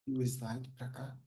o slide para cá.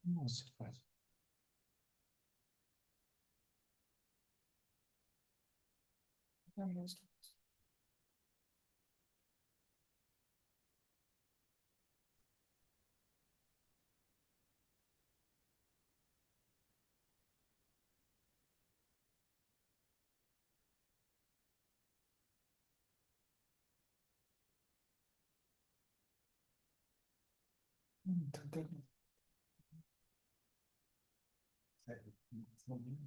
Nossa, faz. Tá, tá. Sério, não vi.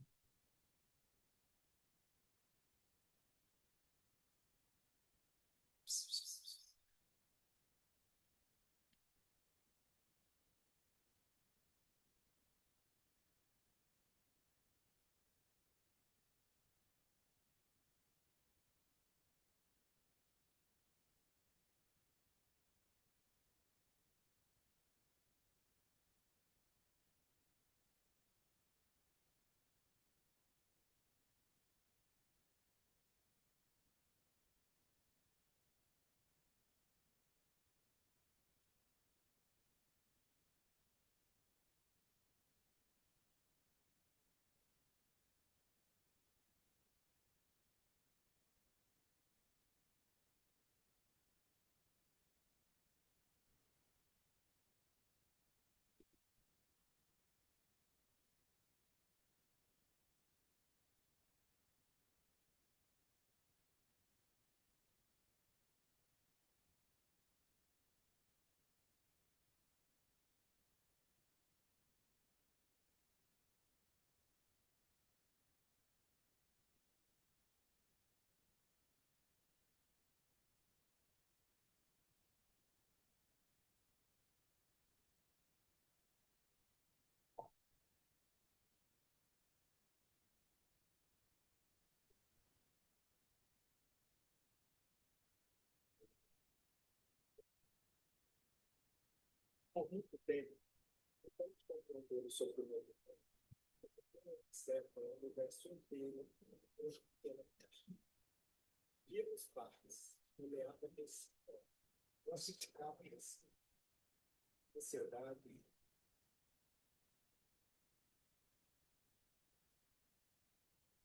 Há muito tempo, estamos compreendendo sobre o mundo, certo? O universo inteiro, hoje pequena parte. Vimos partes, nomeadas, classificáveis, ansiedade.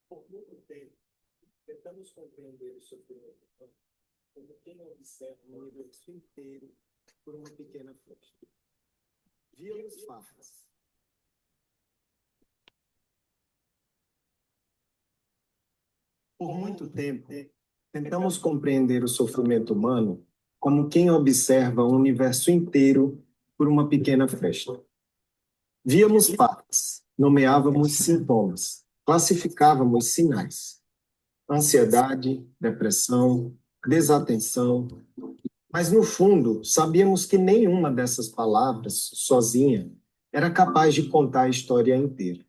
Por muito tempo, tentamos compreender o sofrimento humano como quem observa o universo inteiro por uma pequena flecha. Víamos partes. Por muito tempo, tentamos compreender o sofrimento humano como quem observa o universo inteiro por uma pequena fresta. Víamos partes, nomeávamos sintomas, classificávamos sinais: ansiedade, depressão, desatenção. Mas, no fundo, sabíamos que nenhuma dessas palavras, sozinha, era capaz de contar a história inteira.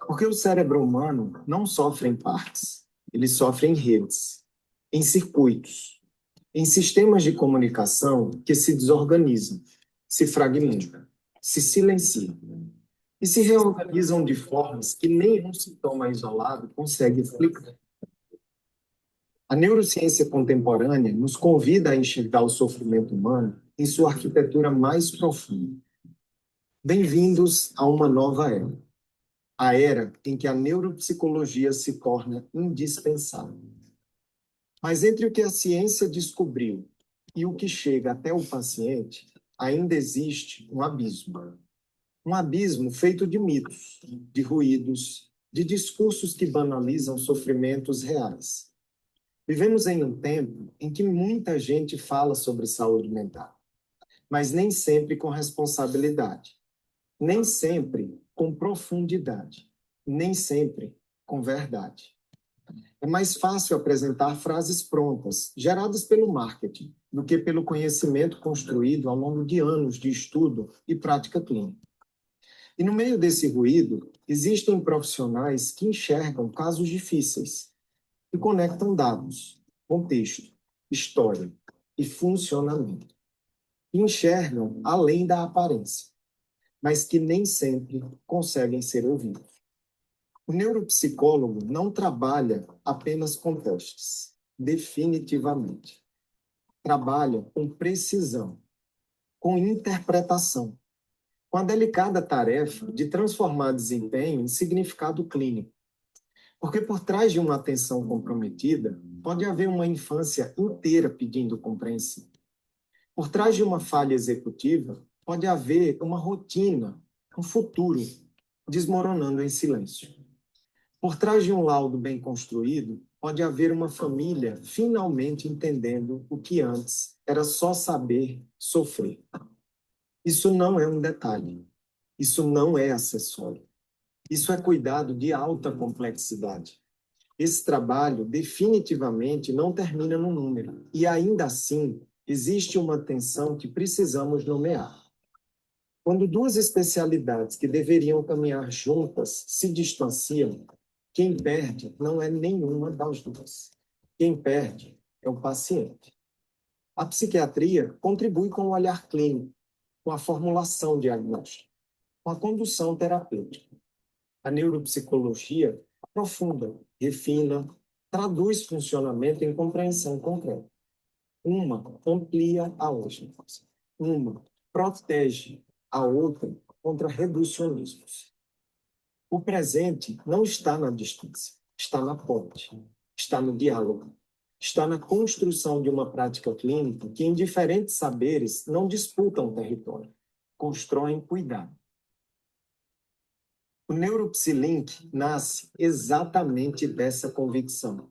Porque o cérebro humano não sofre em partes, ele sofre em redes, em circuitos, em sistemas de comunicação que se desorganizam, se fragmentam, se silenciam e se reorganizam de formas que nenhum sintoma isolado consegue explicar. A neurociência contemporânea nos convida a enxergar o sofrimento humano em sua arquitetura mais profunda. Bem-vindos a uma nova era, a era em que a neuropsicologia se torna indispensável. Mas entre o que a ciência descobriu e o que chega até o paciente, ainda existe um abismo. Um abismo feito de mitos, de ruídos, de discursos que banalizam sofrimentos reais. Vivemos em um tempo em que muita gente fala sobre saúde mental, mas nem sempre com responsabilidade, nem sempre com profundidade, nem sempre com verdade. É mais fácil apresentar frases prontas, geradas pelo marketing, do que pelo conhecimento construído ao longo de anos de estudo e prática clínica. E no meio desse ruído, existem profissionais que enxergam casos difíceis e conectam dados, contexto, história e funcionamento. E enxergam além da aparência, mas que nem sempre conseguem ser ouvidos. O neuropsicólogo não trabalha apenas com testes, definitivamente. Trabalha com precisão, com interpretação, com a delicada tarefa de transformar desempenho em significado clínico. Porque por trás de uma atenção comprometida, pode haver uma infância inteira pedindo compreensão. Por trás de uma falha executiva, pode haver uma rotina, um futuro desmoronando em silêncio. Por trás de um laudo bem construído, pode haver uma família finalmente entendendo o que antes era só saber sofrer. Isso não é um detalhe. Isso não é acessório. Isso é cuidado de alta complexidade. Esse trabalho definitivamente não termina no número. E ainda assim, existe uma tensão que precisamos nomear. Quando duas especialidades que deveriam caminhar juntas se distanciam, quem perde não é nenhuma das duas. Quem perde é o paciente. A psiquiatria contribui com o olhar clínico, com a formulação diagnóstica, com a condução terapêutica. A neuropsicologia aprofunda, refina, traduz funcionamento em compreensão concreta. Uma amplia a outra. Uma protege a outra contra reducionismos. O presente não está na distância, está na ponte, está no diálogo, está na construção de uma prática clínica que, em diferentes saberes, não disputam território, constroem cuidado. O Neuropsilink nasce exatamente dessa convicção,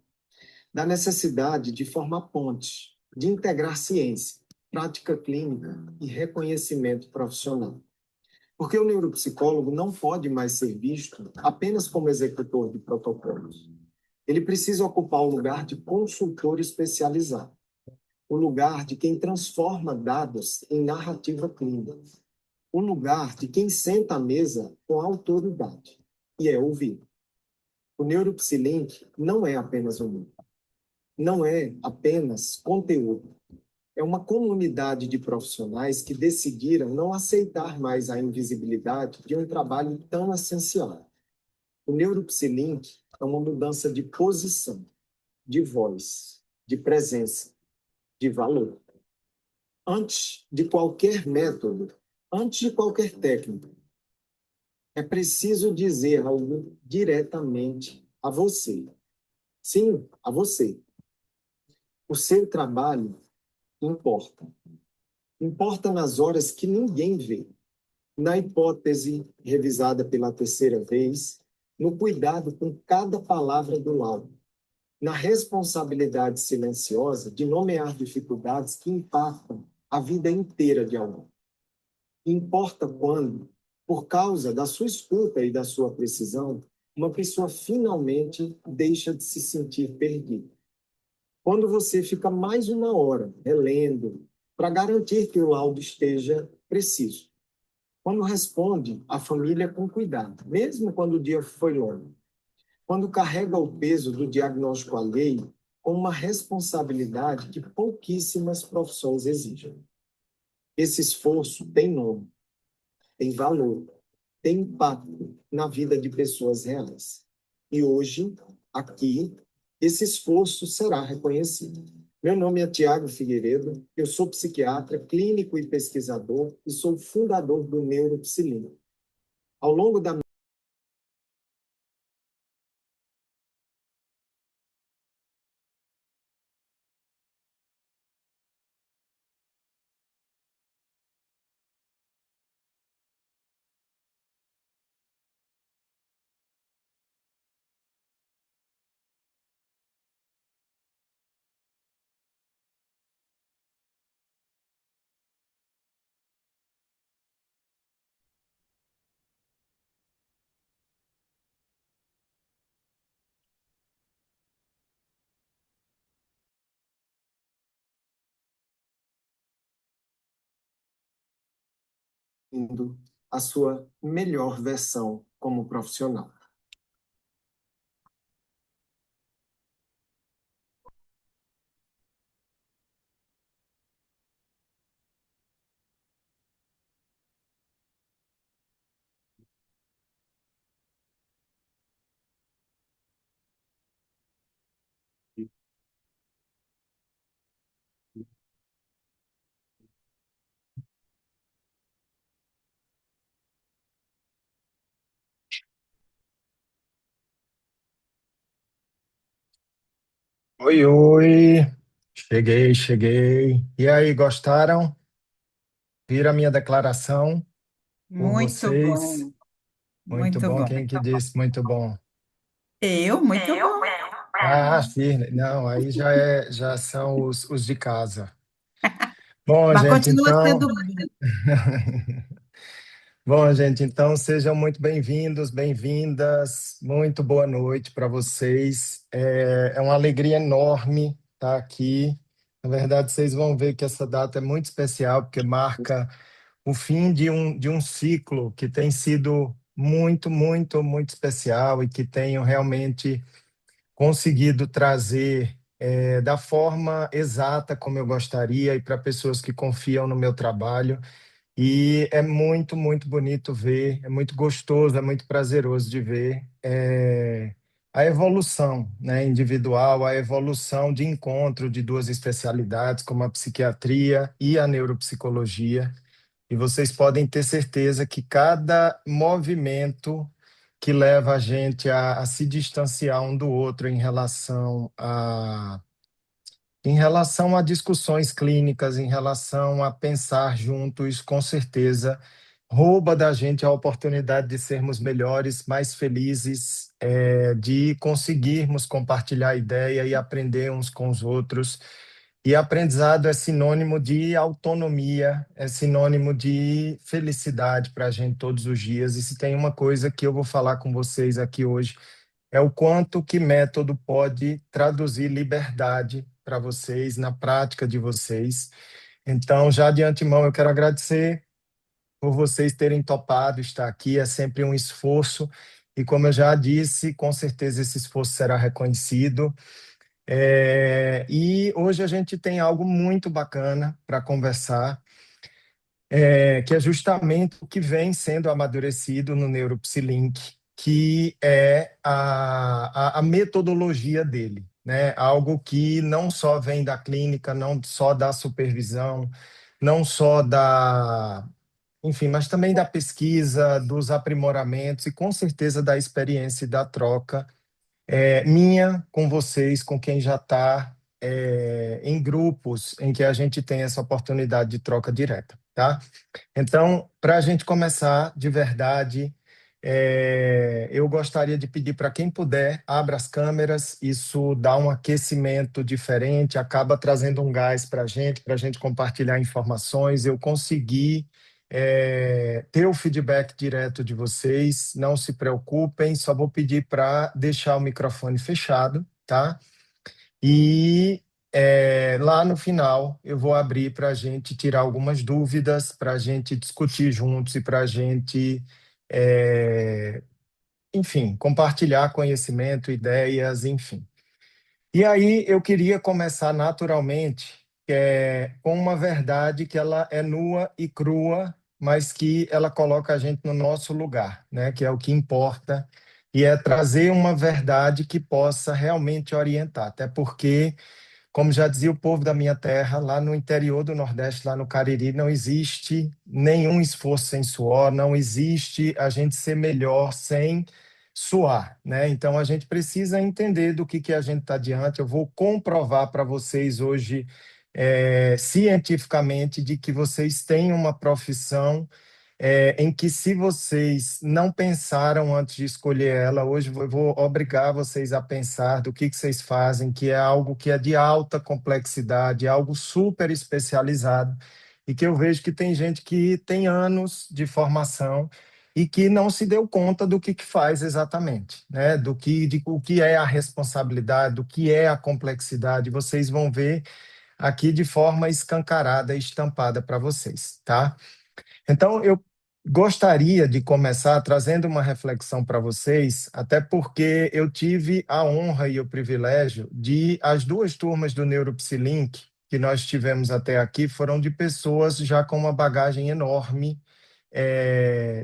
da necessidade de formar pontes, de integrar ciência, prática clínica e reconhecimento profissional. Porque o neuropsicólogo não pode mais ser visto apenas como executor de protocolos. Ele precisa ocupar o lugar de consultor especializado, o lugar de quem transforma dados em narrativa clínica, o lugar de quem senta à mesa com autoridade e é ouvido. O Neuropsilink não é apenas um número, não é apenas conteúdo. É uma comunidade de profissionais que decidiram não aceitar mais a invisibilidade de um trabalho tão essencial. O Neuropsilink é uma mudança de posição, de voz, de presença, de valor. Antes de qualquer método, antes de qualquer técnica, é preciso dizer algo diretamente a você. Sim, a você. O seu trabalho importa. Importa nas horas que ninguém vê. Na hipótese revisada pela terceira vez, no cuidado com cada palavra do laudo, na responsabilidade silenciosa de nomear dificuldades que impactam a vida inteira de alguém. Importa quando, por causa da sua escuta e da sua precisão, uma pessoa finalmente deixa de se sentir perdida. Quando você fica mais uma hora relendo para garantir que o laudo esteja preciso. Quando responde à família com cuidado, mesmo quando o dia foi longo. Quando carrega o peso do diagnóstico alheio com uma responsabilidade que pouquíssimas profissões exigem. Esse esforço tem nome, tem valor, tem impacto na vida de pessoas reais. E hoje, aqui, esse esforço será reconhecido. Meu nome é Tiago Figueiredo, eu sou psiquiatra, clínico e pesquisador e sou fundador do Neuropsilink. Ao longo da a sua melhor versão como profissional. Oi, oi. Cheguei. E aí, gostaram? Viram a minha declaração por Muito vocês? bom, Muito muito bom. bom. Quem que disse muito bom? Muito bom. Ah, firme. Não, aí já são os de casa. Bom, Mas gente, continua então, sendo bom. sejam muito bem-vindos, bem-vindas. Muito boa noite para vocês. É uma alegria enorme estar aqui. Na verdade, vocês vão ver que essa data é muito especial, porque marca o fim de um ciclo que tem sido muito especial e que tenho realmente conseguido trazer da forma exata como eu gostaria e para pessoas que confiam no meu trabalho. E é muito bonito ver, é muito gostoso, é muito prazeroso de ver a evolução, né, individual, a evolução de encontro de duas especialidades, como a psiquiatria e a neuropsicologia. E vocês podem ter certeza que cada movimento que leva a gente a se distanciar um do outro em relação a discussões clínicas, em relação a pensar juntos, com certeza, rouba da gente a oportunidade de sermos melhores, mais felizes, de conseguirmos compartilhar ideia e aprender uns com os outros. E aprendizado é sinônimo de autonomia, é sinônimo de felicidade para a gente todos os dias. E se tem uma coisa que eu vou falar com vocês aqui hoje, é o quanto que método pode traduzir liberdade para vocês, na prática de vocês. Então, já de antemão, eu quero agradecer por vocês terem topado estar aqui. É sempre um esforço, e como eu já disse, com certeza esse esforço será reconhecido. E hoje a gente tem algo muito bacana para conversar, que é justamente o que vem sendo amadurecido no NeuroPsilink, que é a metodologia dele, né? Algo que não só vem da clínica, não só da supervisão, não só da, enfim, mas também da pesquisa, dos aprimoramentos e com certeza da experiência e da troca minha com vocês, com quem já está em grupos em que a gente tem essa oportunidade de troca direta, tá? Então, para a gente começar de verdade, eu gostaria de pedir para quem puder, abra as câmeras, isso dá um aquecimento diferente, acaba trazendo um gás para a gente compartilhar informações. Eu consegui ter o feedback direto de vocês, não se preocupem, só vou pedir para deixar o microfone fechado, tá? E lá no final eu vou abrir para a gente tirar algumas dúvidas, para a gente discutir juntos e para a gente, é, enfim, compartilhar conhecimento, ideias, enfim. E aí eu queria começar naturalmente com uma verdade que ela é nua e crua, mas que ela coloca a gente no nosso lugar, né? Que é o que importa, e é trazer uma verdade que possa realmente orientar, até porque como já dizia o povo da minha terra, lá no interior do Nordeste, lá no Cariri, não existe nenhum esforço sem suor, não existe a gente ser melhor sem suar, né? Então a gente precisa entender do que a gente está diante. Eu vou comprovar para vocês hoje, cientificamente, de que vocês têm uma profissão em que, se vocês não pensaram antes de escolher ela, hoje eu vou obrigar vocês a pensar do que vocês fazem, que é algo que é de alta complexidade, algo super especializado, e que eu vejo que tem gente que tem anos de formação e que não se deu conta do que faz exatamente, né? O que é a responsabilidade, do que é a complexidade. Vocês vão ver aqui de forma escancarada e estampada para vocês, tá? Então, eu gostaria de começar trazendo uma reflexão para vocês, até porque eu tive a honra e o privilégio de as duas turmas do NeuroPsilink que nós tivemos até aqui foram de pessoas já com uma bagagem enorme,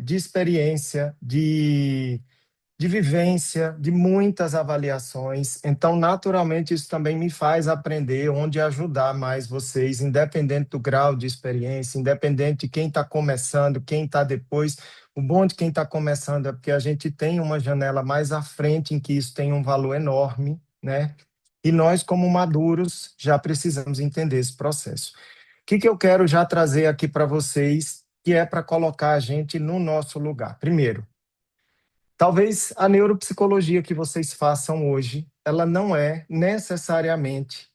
de experiência, de vivência, de muitas avaliações. Então, naturalmente, isso também me faz aprender onde ajudar mais vocês, independente do grau de experiência, independente de quem está começando, quem está depois. O bom de quem está começando é porque a gente tem uma janela mais à frente em que isso tem um valor enorme, né? E nós, como maduros, já precisamos entender esse processo. O que eu quero já trazer aqui para vocês, que é para colocar a gente no nosso lugar? Primeiro, talvez a neuropsicologia que vocês façam hoje, ela não é necessariamente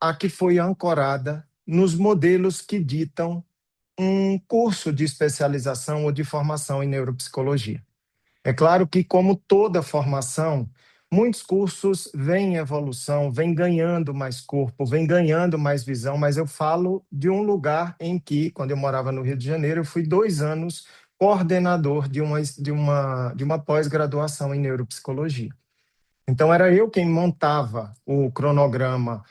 a que foi ancorada nos modelos que ditam um curso de especialização ou de formação em neuropsicologia. É claro que, como toda formação, muitos cursos vêm em evolução, vêm ganhando mais corpo, vêm ganhando mais visão, mas eu falo de um lugar em que, quando eu morava no Rio de Janeiro, eu fui 2 anos coordenador de uma pós-graduação em neuropsicologia. Então, era eu quem montava o cronograma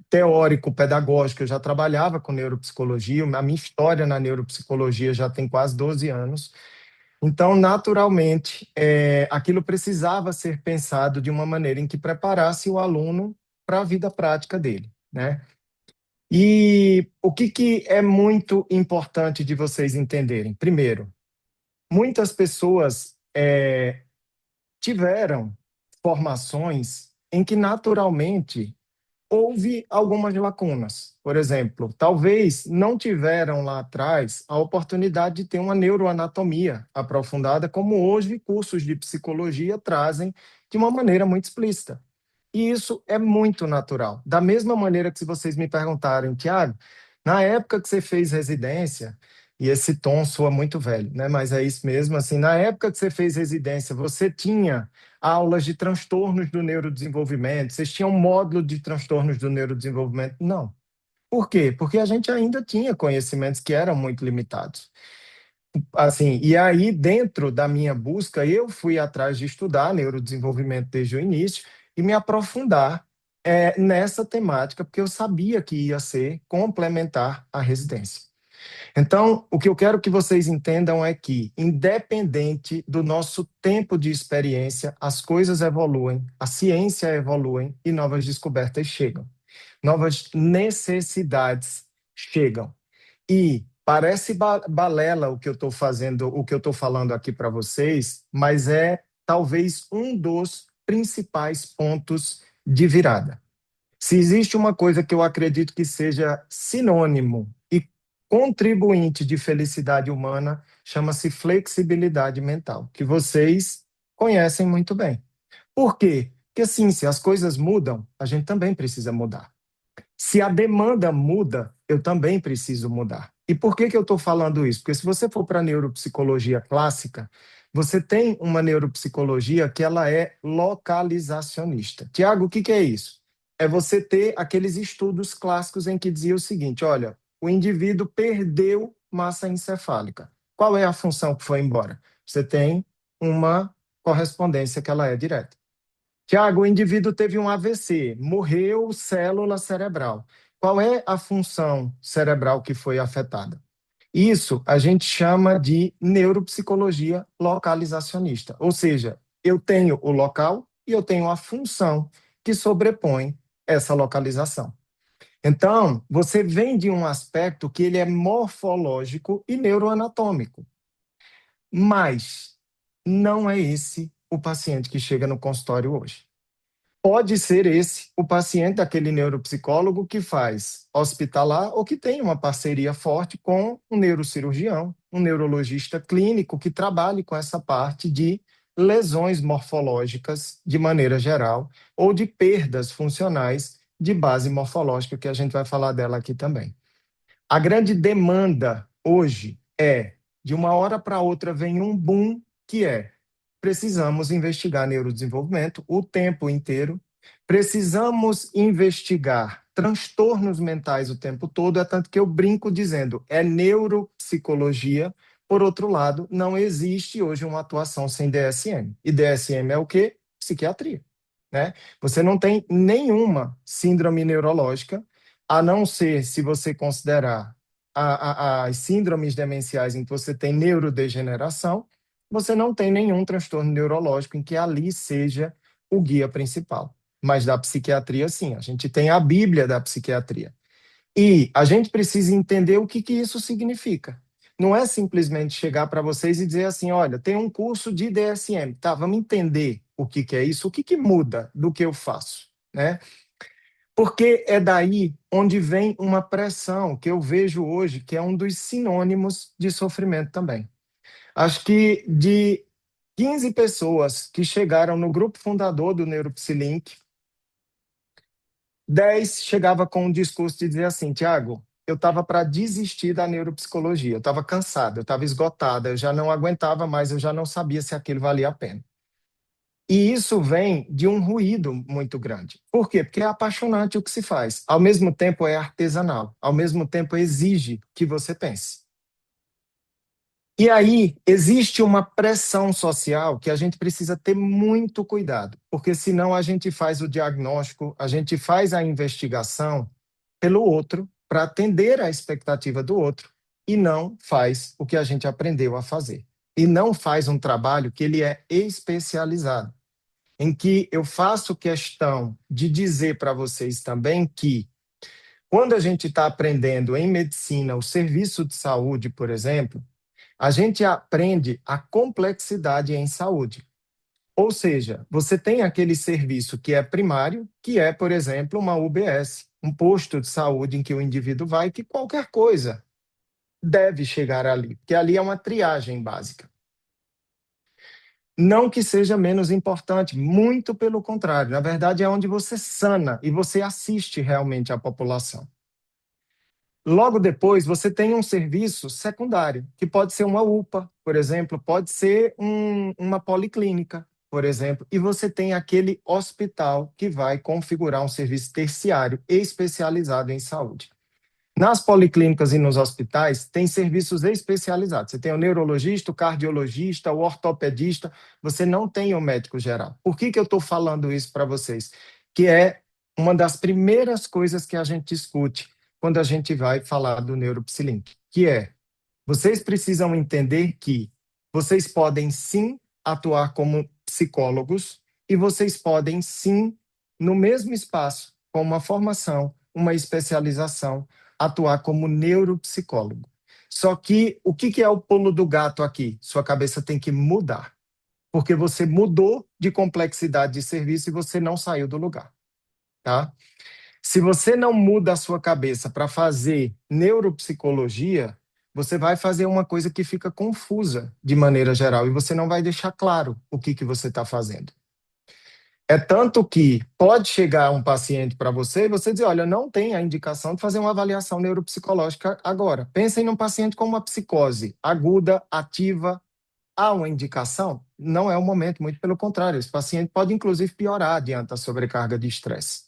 teórico, pedagógico. Eu já trabalhava com neuropsicologia, a minha história na neuropsicologia já tem quase 12 anos. Então, naturalmente, aquilo precisava ser pensado de uma maneira em que preparasse o aluno para a vida prática dele, né? E o que é muito importante de vocês entenderem? Primeiro, muitas pessoas tiveram formações em que naturalmente houve algumas lacunas. Por exemplo, talvez não tiveram lá atrás a oportunidade de ter uma neuroanatomia aprofundada, como hoje cursos de psicologia trazem de uma maneira muito explícita. E isso é muito natural. Da mesma maneira que se vocês me perguntarem, Tiago, na época que você fez residência, e esse tom soa muito velho, né? Mas é isso mesmo, assim, na época que você fez residência, você tinha aulas de transtornos do neurodesenvolvimento, vocês tinham um módulo de transtornos do neurodesenvolvimento? Não. Por quê? Porque a gente ainda tinha conhecimentos que eram muito limitados. Assim, e aí, dentro da minha busca, eu fui atrás de estudar neurodesenvolvimento desde o início e me aprofundar nessa temática, porque eu sabia que ia ser complementar à residência. Então, o que eu quero que vocês entendam é que, independente do nosso tempo de experiência, as coisas evoluem, a ciência evolui e novas descobertas chegam. Novas necessidades chegam. E parece balela o que eu estou fazendo, o que eu estou falando aqui para vocês, mas é talvez um dos principais pontos de virada. Se existe uma coisa que eu acredito que seja sinônimo e contribuinte de felicidade humana, chama-se flexibilidade mental, que vocês conhecem muito bem. Por quê? Porque, assim, se as coisas mudam, a gente também precisa mudar. Se a demanda muda, eu também preciso mudar. E por que eu estou falando isso? Porque se você for para a neuropsicologia clássica, você tem uma neuropsicologia que ela é localizacionista. Tiago, o que é isso? É você ter aqueles estudos clássicos em que dizia o seguinte, olha, o indivíduo perdeu massa encefálica. Qual é a função que foi embora? Você tem uma correspondência que ela é direta. Tiago, o indivíduo teve um AVC, morreu célula cerebral. Qual é a função cerebral que foi afetada? Isso a gente chama de neuropsicologia localizacionista. Ou seja, eu tenho o local e eu tenho a função que sobrepõe essa localização. Então, você vem de um aspecto que ele é morfológico e neuroanatômico. Mas não é esse o paciente que chega no consultório hoje. Pode ser esse o paciente daquele neuropsicólogo que faz hospitalar ou que tem uma parceria forte com um neurocirurgião, um neurologista clínico que trabalhe com essa parte de lesões morfológicas de maneira geral ou de perdas funcionais de base morfológica, que a gente vai falar dela aqui também. A grande demanda hoje é, de uma hora para outra, vem um boom que é precisamos investigar neurodesenvolvimento o tempo inteiro, precisamos investigar transtornos mentais o tempo todo, é tanto que eu brinco dizendo, é neuropsicologia. Por outro lado, não existe hoje uma atuação sem DSM. E DSM é o quê? Psiquiatria, né? Você não tem nenhuma síndrome neurológica, a não ser se você considerar as síndromes demenciais em que você tem neurodegeneração, você não tem nenhum transtorno neurológico em que ali seja o guia principal. Mas da psiquiatria, sim, a gente tem a Bíblia da psiquiatria. E a gente precisa entender o que isso significa. Não é simplesmente chegar para vocês e dizer assim, olha, tem um curso de DSM, tá, vamos entender o que é isso, o que muda do que eu faço, né? Porque é daí onde vem uma pressão que eu vejo hoje, que é um dos sinônimos de sofrimento também. Acho que de 15 pessoas que chegaram no grupo fundador do Neuropsilink, 10 chegava com um discurso de dizer assim: Tiago, eu estava para desistir da neuropsicologia, eu estava cansada, eu estava esgotada, eu já não aguentava mais, eu já não sabia se aquilo valia a pena. E isso vem de um ruído muito grande. Por quê? Porque é apaixonante o que se faz. Ao mesmo tempo é artesanal, ao mesmo tempo exige que você pense. E aí existe uma pressão social que a gente precisa ter muito cuidado, porque senão a gente faz o diagnóstico, a gente faz a investigação pelo outro, para atender à expectativa do outro, e não faz o que a gente aprendeu a fazer. E não faz um trabalho que ele é especializado, em que eu faço questão de dizer para vocês também que, quando a gente está aprendendo em medicina o serviço de saúde, por exemplo, a gente aprende a complexidade em saúde. Ou seja, você tem aquele serviço que é primário, que é, por exemplo, uma UBS, um posto de saúde em que o indivíduo vai, que qualquer coisa deve chegar ali, porque ali é uma triagem básica. Não que seja menos importante, muito pelo contrário. Na verdade, é onde você sana e você assiste realmente a população. Logo depois, você tem um serviço secundário, que pode ser uma UPA, por exemplo, pode ser uma policlínica, por exemplo, e você tem aquele hospital que vai configurar um serviço terciário especializado em saúde. Nas policlínicas e nos hospitais, tem serviços especializados. Você tem o neurologista, o cardiologista, o ortopedista, você não tem o médico geral. Por que eu estou falando isso para vocês? Que é uma das primeiras coisas que a gente discute quando a gente vai falar do Neuropsilink, que é, vocês precisam entender que vocês podem sim atuar como psicólogos e vocês podem sim, no mesmo espaço, com uma formação, uma especialização, atuar como neuropsicólogo. Só que o que é o pulo do gato aqui? Sua cabeça tem que mudar, porque você mudou de complexidade de serviço e você não saiu do lugar, tá? Se você não muda a sua cabeça para fazer neuropsicologia, você vai fazer uma coisa que fica confusa de maneira geral e você não vai deixar claro o que você está fazendo. É tanto que pode chegar um paciente para você e você dizer, olha, não tem a indicação de fazer uma avaliação neuropsicológica agora. Pensem num paciente com uma psicose aguda, ativa. Há uma indicação? Não é o momento, muito pelo contrário. Esse paciente pode, inclusive, piorar diante da sobrecarga de estresse.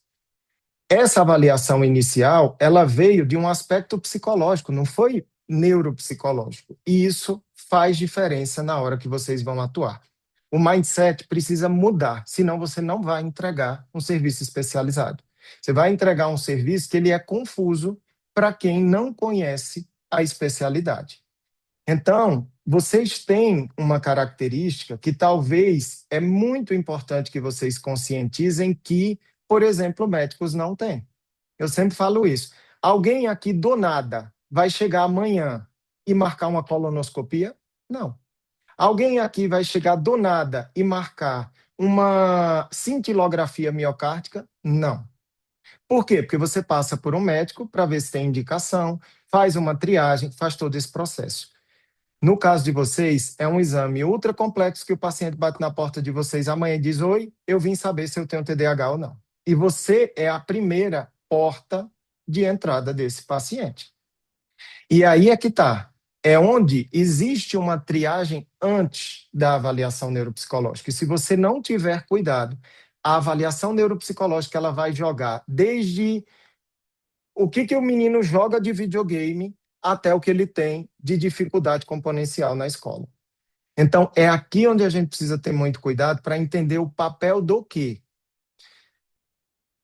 Essa avaliação inicial, ela veio de um aspecto psicológico, não foi neuropsicológico. E isso faz diferença na hora que vocês vão atuar. O mindset precisa mudar, senão você não vai entregar um serviço especializado. Você vai entregar um serviço que ele é confuso para quem não conhece a especialidade. Então, vocês têm uma característica que talvez é muito importante que vocês conscientizem que, por exemplo, médicos não têm. Eu sempre falo isso. Alguém aqui do nada vai chegar amanhã e marcar uma colonoscopia? Não. Alguém aqui vai chegar do nada e marcar uma cintilografia miocárdica? Não. Por quê? Porque você passa por um médico para ver se tem indicação, faz uma triagem, faz todo esse processo. No caso de vocês, é um exame ultra complexo que o paciente bate na porta de vocês amanhã e diz, oi, eu vim saber se eu tenho TDAH ou não. E você é a primeira porta de entrada desse paciente. E aí é que está. É onde existe uma triagem antes da avaliação neuropsicológica. E se você não tiver cuidado, a avaliação neuropsicológica ela vai jogar desde o que o menino joga de videogame até o que ele tem de dificuldade componencial na escola. Então, é aqui onde a gente precisa ter muito cuidado para entender o papel do quê.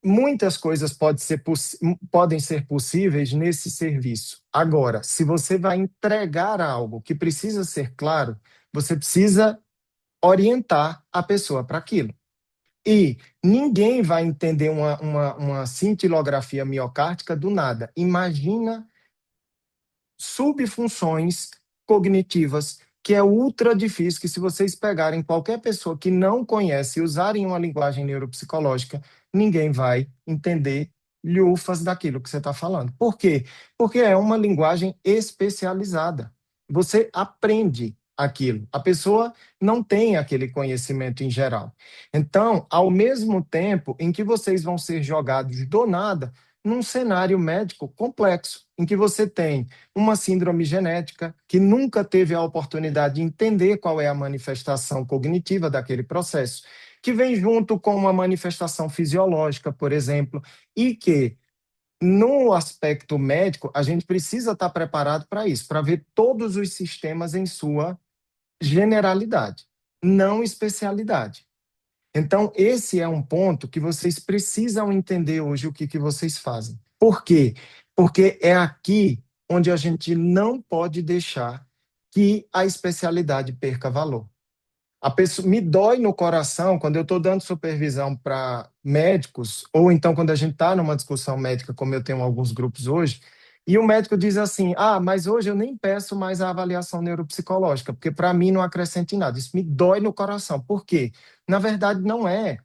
Muitas coisas podem ser possíveis nesse serviço. Agora, se você vai entregar algo que precisa ser claro, você precisa orientar a pessoa para aquilo. E ninguém vai entender uma cintilografia miocárdica do nada. Imagina subfunções cognitivas que é ultra difícil, que se vocês pegarem qualquer pessoa que não conhece e usarem uma linguagem neuropsicológica, ninguém vai entender lhufas daquilo que você está falando. Por quê? Porque é uma linguagem especializada. Você aprende aquilo. A pessoa não tem aquele conhecimento em geral. Então, ao mesmo tempo em que vocês vão ser jogados do nada num cenário médico complexo, em que você tem uma síndrome genética que nunca teve a oportunidade de entender qual é a manifestação cognitiva daquele processo, que vem junto com uma manifestação fisiológica, por exemplo, e que no aspecto médico a gente precisa estar preparado para isso, para ver todos os sistemas em sua generalidade, não especialidade. Então, esse é um ponto que vocês precisam entender hoje o que vocês fazem. Por quê? Porque é aqui onde a gente não pode deixar que a especialidade perca valor. A pessoa, me dói no coração quando eu estou dando supervisão para médicos, ou então quando a gente está numa discussão médica, como eu tenho alguns grupos hoje, e o médico diz assim: ah, mas hoje eu nem peço mais a avaliação neuropsicológica, porque para mim não acrescenta em nada. Isso me dói no coração. Por quê? Na verdade, não é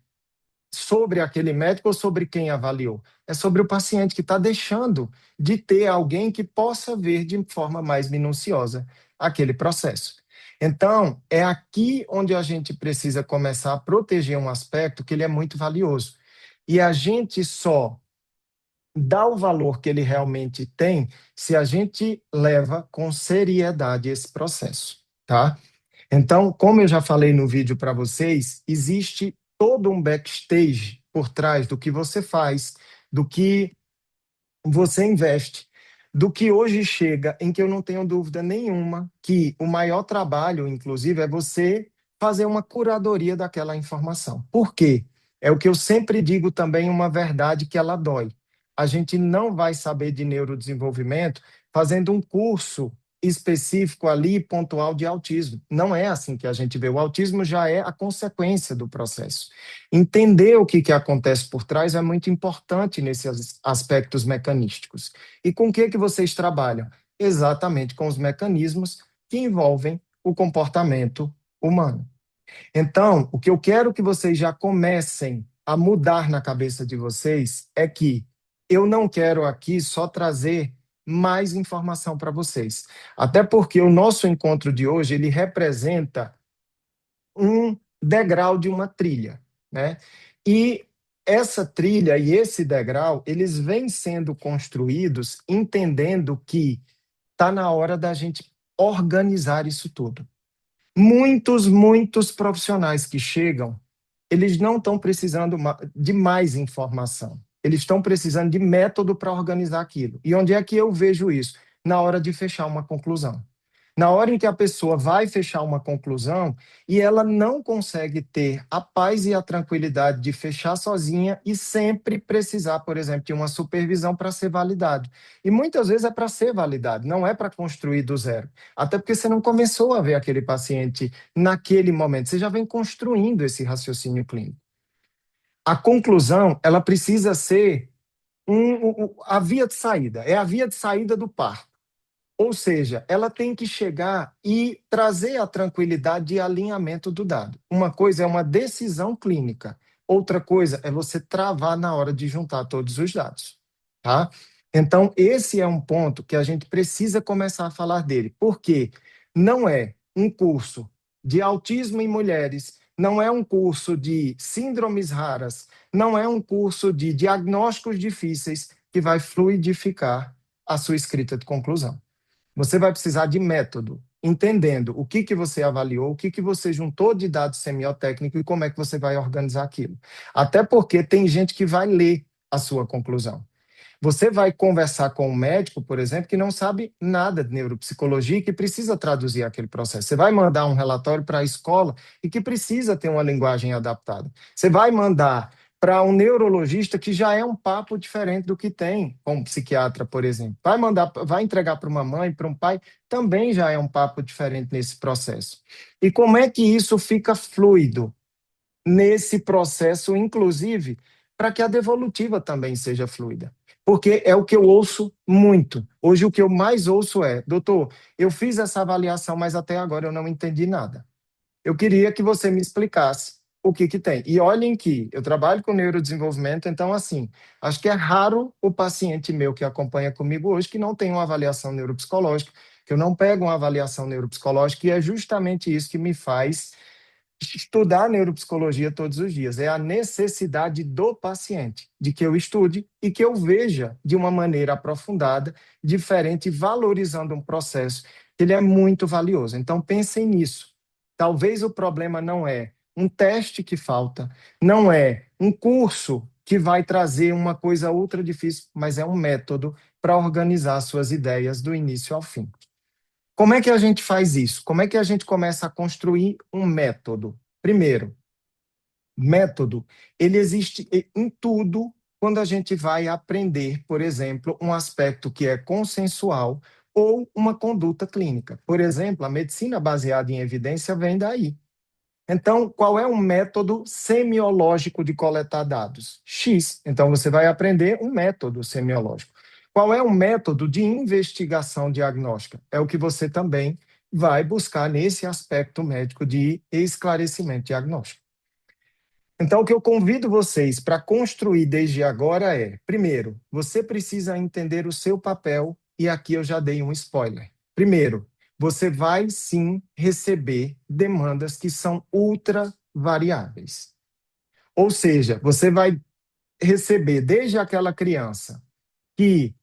sobre aquele médico ou sobre quem avaliou. É sobre o paciente que está deixando de ter alguém que possa ver de forma mais minuciosa aquele processo. Então, é aqui onde a gente precisa começar a proteger um aspecto que ele é muito valioso. E a gente só dá o valor que ele realmente tem se a gente leva com seriedade esse processo, tá? Então, como eu já falei no vídeo para vocês, existe todo um backstage por trás do que você faz, do que você investe, do que hoje chega, em que eu não tenho dúvida nenhuma que o maior trabalho, inclusive, é você fazer uma curadoria daquela informação. Por quê? É o que eu sempre digo também, uma verdade que ela dói. A gente não vai saber de neurodesenvolvimento fazendo um curso específico ali, pontual de autismo. Não é assim que a gente vê. O autismo já é a consequência do processo. Entender o que acontece por trás é muito importante nesses aspectos mecanísticos. E com o que vocês trabalham? Exatamente com os mecanismos que envolvem o comportamento humano. Então, o que eu quero que vocês já comecem a mudar na cabeça de vocês é que eu não quero aqui só trazer mais informação para vocês. Até porque o nosso encontro de hoje, ele representa um degrau de uma trilha, né? E essa trilha e esse degrau, eles vêm sendo construídos entendendo que está na hora da gente organizar isso tudo. Muitos profissionais que chegam, eles não estão precisando de mais informação. Eles estão precisando de método para organizar aquilo. E onde é que eu vejo isso? Na hora de fechar uma conclusão. Na hora em que a pessoa vai fechar uma conclusão e ela não consegue ter a paz e a tranquilidade de fechar sozinha e sempre precisar, por exemplo, de uma supervisão para ser validado. E muitas vezes é para ser validado, não é para construir do zero. Até porque você não começou a ver aquele paciente naquele momento, você já vem construindo esse raciocínio clínico. A conclusão, ela precisa ser a via de saída, é a via de saída do parto. Ou seja, ela tem que chegar e trazer a tranquilidade e alinhamento do dado. Uma coisa é uma decisão clínica, outra coisa é você travar na hora de juntar todos os dados, tá? Então, esse é um ponto que a gente precisa começar a falar dele, porque não é um curso de autismo em mulheres, não é um curso de síndromes raras, não é um curso de diagnósticos difíceis que vai fluidificar a sua escrita de conclusão. Você vai precisar de método, entendendo o que você avaliou, o que você juntou de dados semiotécnicos e como é que você vai organizar aquilo. Até porque tem gente que vai ler a sua conclusão. Você vai conversar com um médico, por exemplo, que não sabe nada de neuropsicologia e que precisa traduzir aquele processo. Você vai mandar um relatório para a escola e que precisa ter uma linguagem adaptada. Você vai mandar para um neurologista que já é um papo diferente do que tem com um psiquiatra, por exemplo. Vai entregar para uma mãe, para um pai, também já é um papo diferente nesse processo. E como é que isso fica fluido nesse processo, inclusive para que a devolutiva também seja fluida. Porque é o que eu ouço muito. Hoje, o que eu mais ouço é: doutor, eu fiz essa avaliação, mas até agora eu não entendi nada. Eu queria que você me explicasse o que que tem. E olhem que eu trabalho com neurodesenvolvimento, então, assim, acho que é raro o paciente meu que acompanha comigo hoje que não tem uma avaliação neuropsicológica, que eu não pego uma avaliação neuropsicológica, e é justamente isso que me faz estudar neuropsicologia todos os dias. É a necessidade do paciente, de que eu estude e que eu veja de uma maneira aprofundada, diferente, valorizando um processo que ele é muito valioso. Então, pensem nisso. Talvez o problema não é um teste que falta, não é um curso que vai trazer uma coisa ultra difícil, mas é um método para organizar suas ideias do início ao fim. Como é que a gente faz isso? Como é que a gente começa a construir um método? Primeiro, método, ele existe em tudo quando a gente vai aprender, por exemplo, um aspecto que é consensual ou uma conduta clínica. Por exemplo, a medicina baseada em evidência vem daí. Então, qual é um método semiológico de coletar dados? X. Então, você vai aprender um método semiológico. Qual é um método de investigação diagnóstica? É o que você também vai buscar nesse aspecto médico de esclarecimento diagnóstico. Então, o que eu convido vocês para construir desde agora é: primeiro, você precisa entender o seu papel, e aqui eu já dei um spoiler. Primeiro, você vai sim receber demandas que são ultra variáveis. Ou seja, você vai receber desde aquela criança que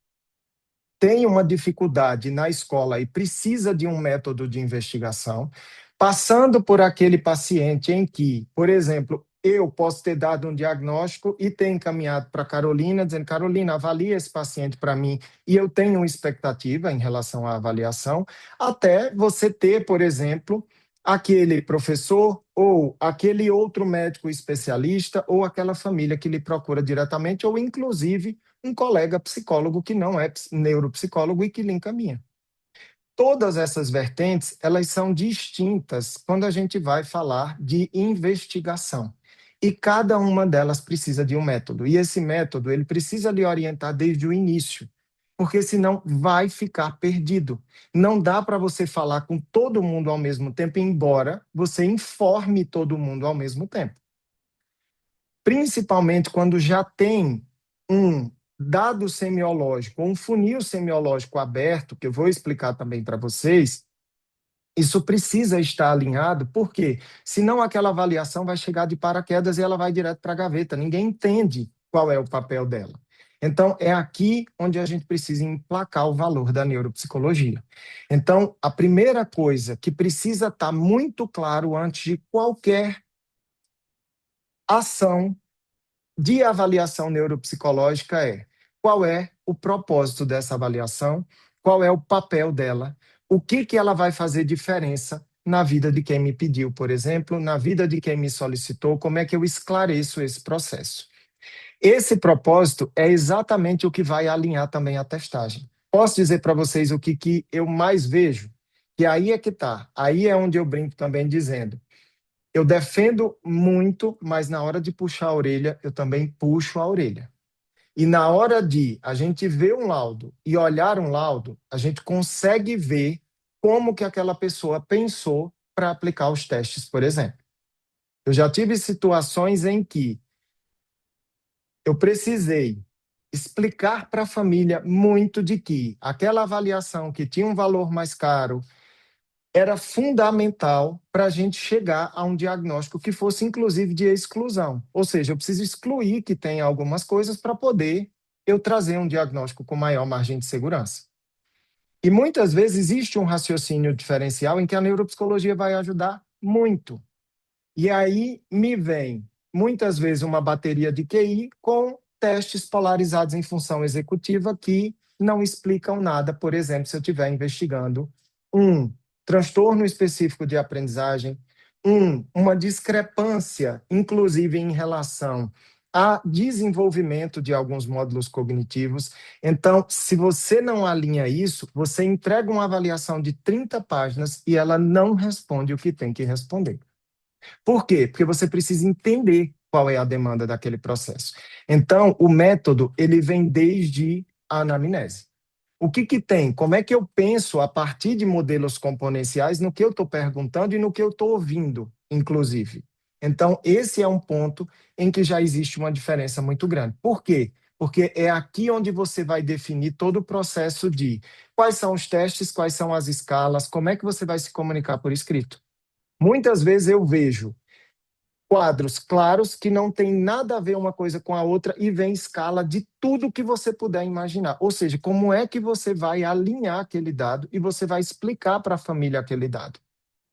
tem uma dificuldade na escola e precisa de um método de investigação, passando por aquele paciente em que, por exemplo, eu posso ter dado um diagnóstico e ter encaminhado para a Carolina, dizendo: Carolina, avalia esse paciente para mim, e eu tenho uma expectativa em relação à avaliação, até você ter, por exemplo, aquele professor ou aquele outro médico especialista ou aquela família que lhe procura diretamente, ou inclusive um colega psicólogo que não é neuropsicólogo e que lhe encaminha. Todas essas vertentes, elas são distintas quando a gente vai falar de investigação. E cada uma delas precisa de um método. E esse método, ele precisa lhe orientar desde o início, porque senão vai ficar perdido. Não dá para você falar com todo mundo ao mesmo tempo, embora você informe todo mundo ao mesmo tempo. Principalmente quando já tem um dado semiológico, um funil semiológico aberto, que eu vou explicar também para vocês, isso precisa estar alinhado, porque senão aquela avaliação vai chegar de paraquedas e ela vai direto para a gaveta. Ninguém entende qual é o papel dela. Então, é aqui onde a gente precisa emplacar o valor da neuropsicologia. Então, a primeira coisa que precisa estar muito claro antes de qualquer ação de avaliação neuropsicológica é: qual é o propósito dessa avaliação, qual é o papel dela, o que ela vai fazer diferença na vida de quem me pediu, por exemplo, na vida de quem me solicitou, como é que eu esclareço esse processo. Esse propósito é exatamente o que vai alinhar também a testagem. Posso dizer para vocês o que eu mais vejo? Que aí é que está, aí é onde eu brinco também dizendo: eu defendo muito, mas na hora de puxar a orelha, eu também puxo a orelha. E na hora de a gente ver um laudo e olhar um laudo, a gente consegue ver como que aquela pessoa pensou para aplicar os testes, por exemplo. Eu já tive situações em que eu precisei explicar para a família muito de que aquela avaliação que tinha um valor mais caro era fundamental para a gente chegar a um diagnóstico que fosse, inclusive, de exclusão. Ou seja, eu preciso excluir que tem algumas coisas para poder eu trazer um diagnóstico com maior margem de segurança. E muitas vezes existe um raciocínio diferencial em que a neuropsicologia vai ajudar muito. E aí me vem, muitas vezes, uma bateria de QI com testes polarizados em função executiva que não explicam nada, por exemplo, se eu estiver investigando um transtorno específico de aprendizagem, uma discrepância, inclusive em relação a desenvolvimento de alguns módulos cognitivos. Então, se você não alinha isso, você entrega uma avaliação de 30 páginas e ela não responde o que tem que responder. Por quê? Porque você precisa entender qual é a demanda daquele processo. Então, o método, ele vem desde a anamnese. O que que tem? Como é que eu penso a partir de modelos componenciais no que eu estou perguntando e no que eu estou ouvindo, inclusive? Então, esse é um ponto em que já existe uma diferença muito grande. Por quê? Porque é aqui onde você vai definir todo o processo de quais são os testes, quais são as escalas, como é que você vai se comunicar por escrito. Muitas vezes eu vejo quadros claros que não tem nada a ver uma coisa com a outra e vem escala de tudo que você puder imaginar. Ou seja, como é que você vai alinhar aquele dado e você vai explicar para a família aquele dado.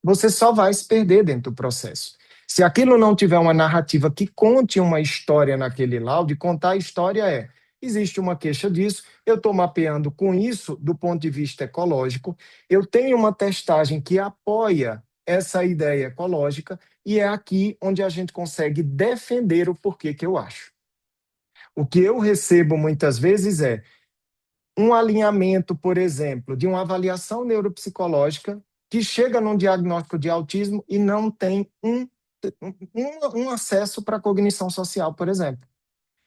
Você só vai se perder dentro do processo. Se aquilo não tiver uma narrativa que conte uma história naquele laudo, e contar a história existe uma queixa disso, eu estou mapeando com isso do ponto de vista ecológico, eu tenho uma testagem que apoia essa ideia ecológica, e é aqui onde a gente consegue defender o porquê que eu acho. O que eu recebo muitas vezes é um alinhamento, por exemplo, de uma avaliação neuropsicológica que chega num diagnóstico de autismo e não tem um acesso para a cognição social, por exemplo.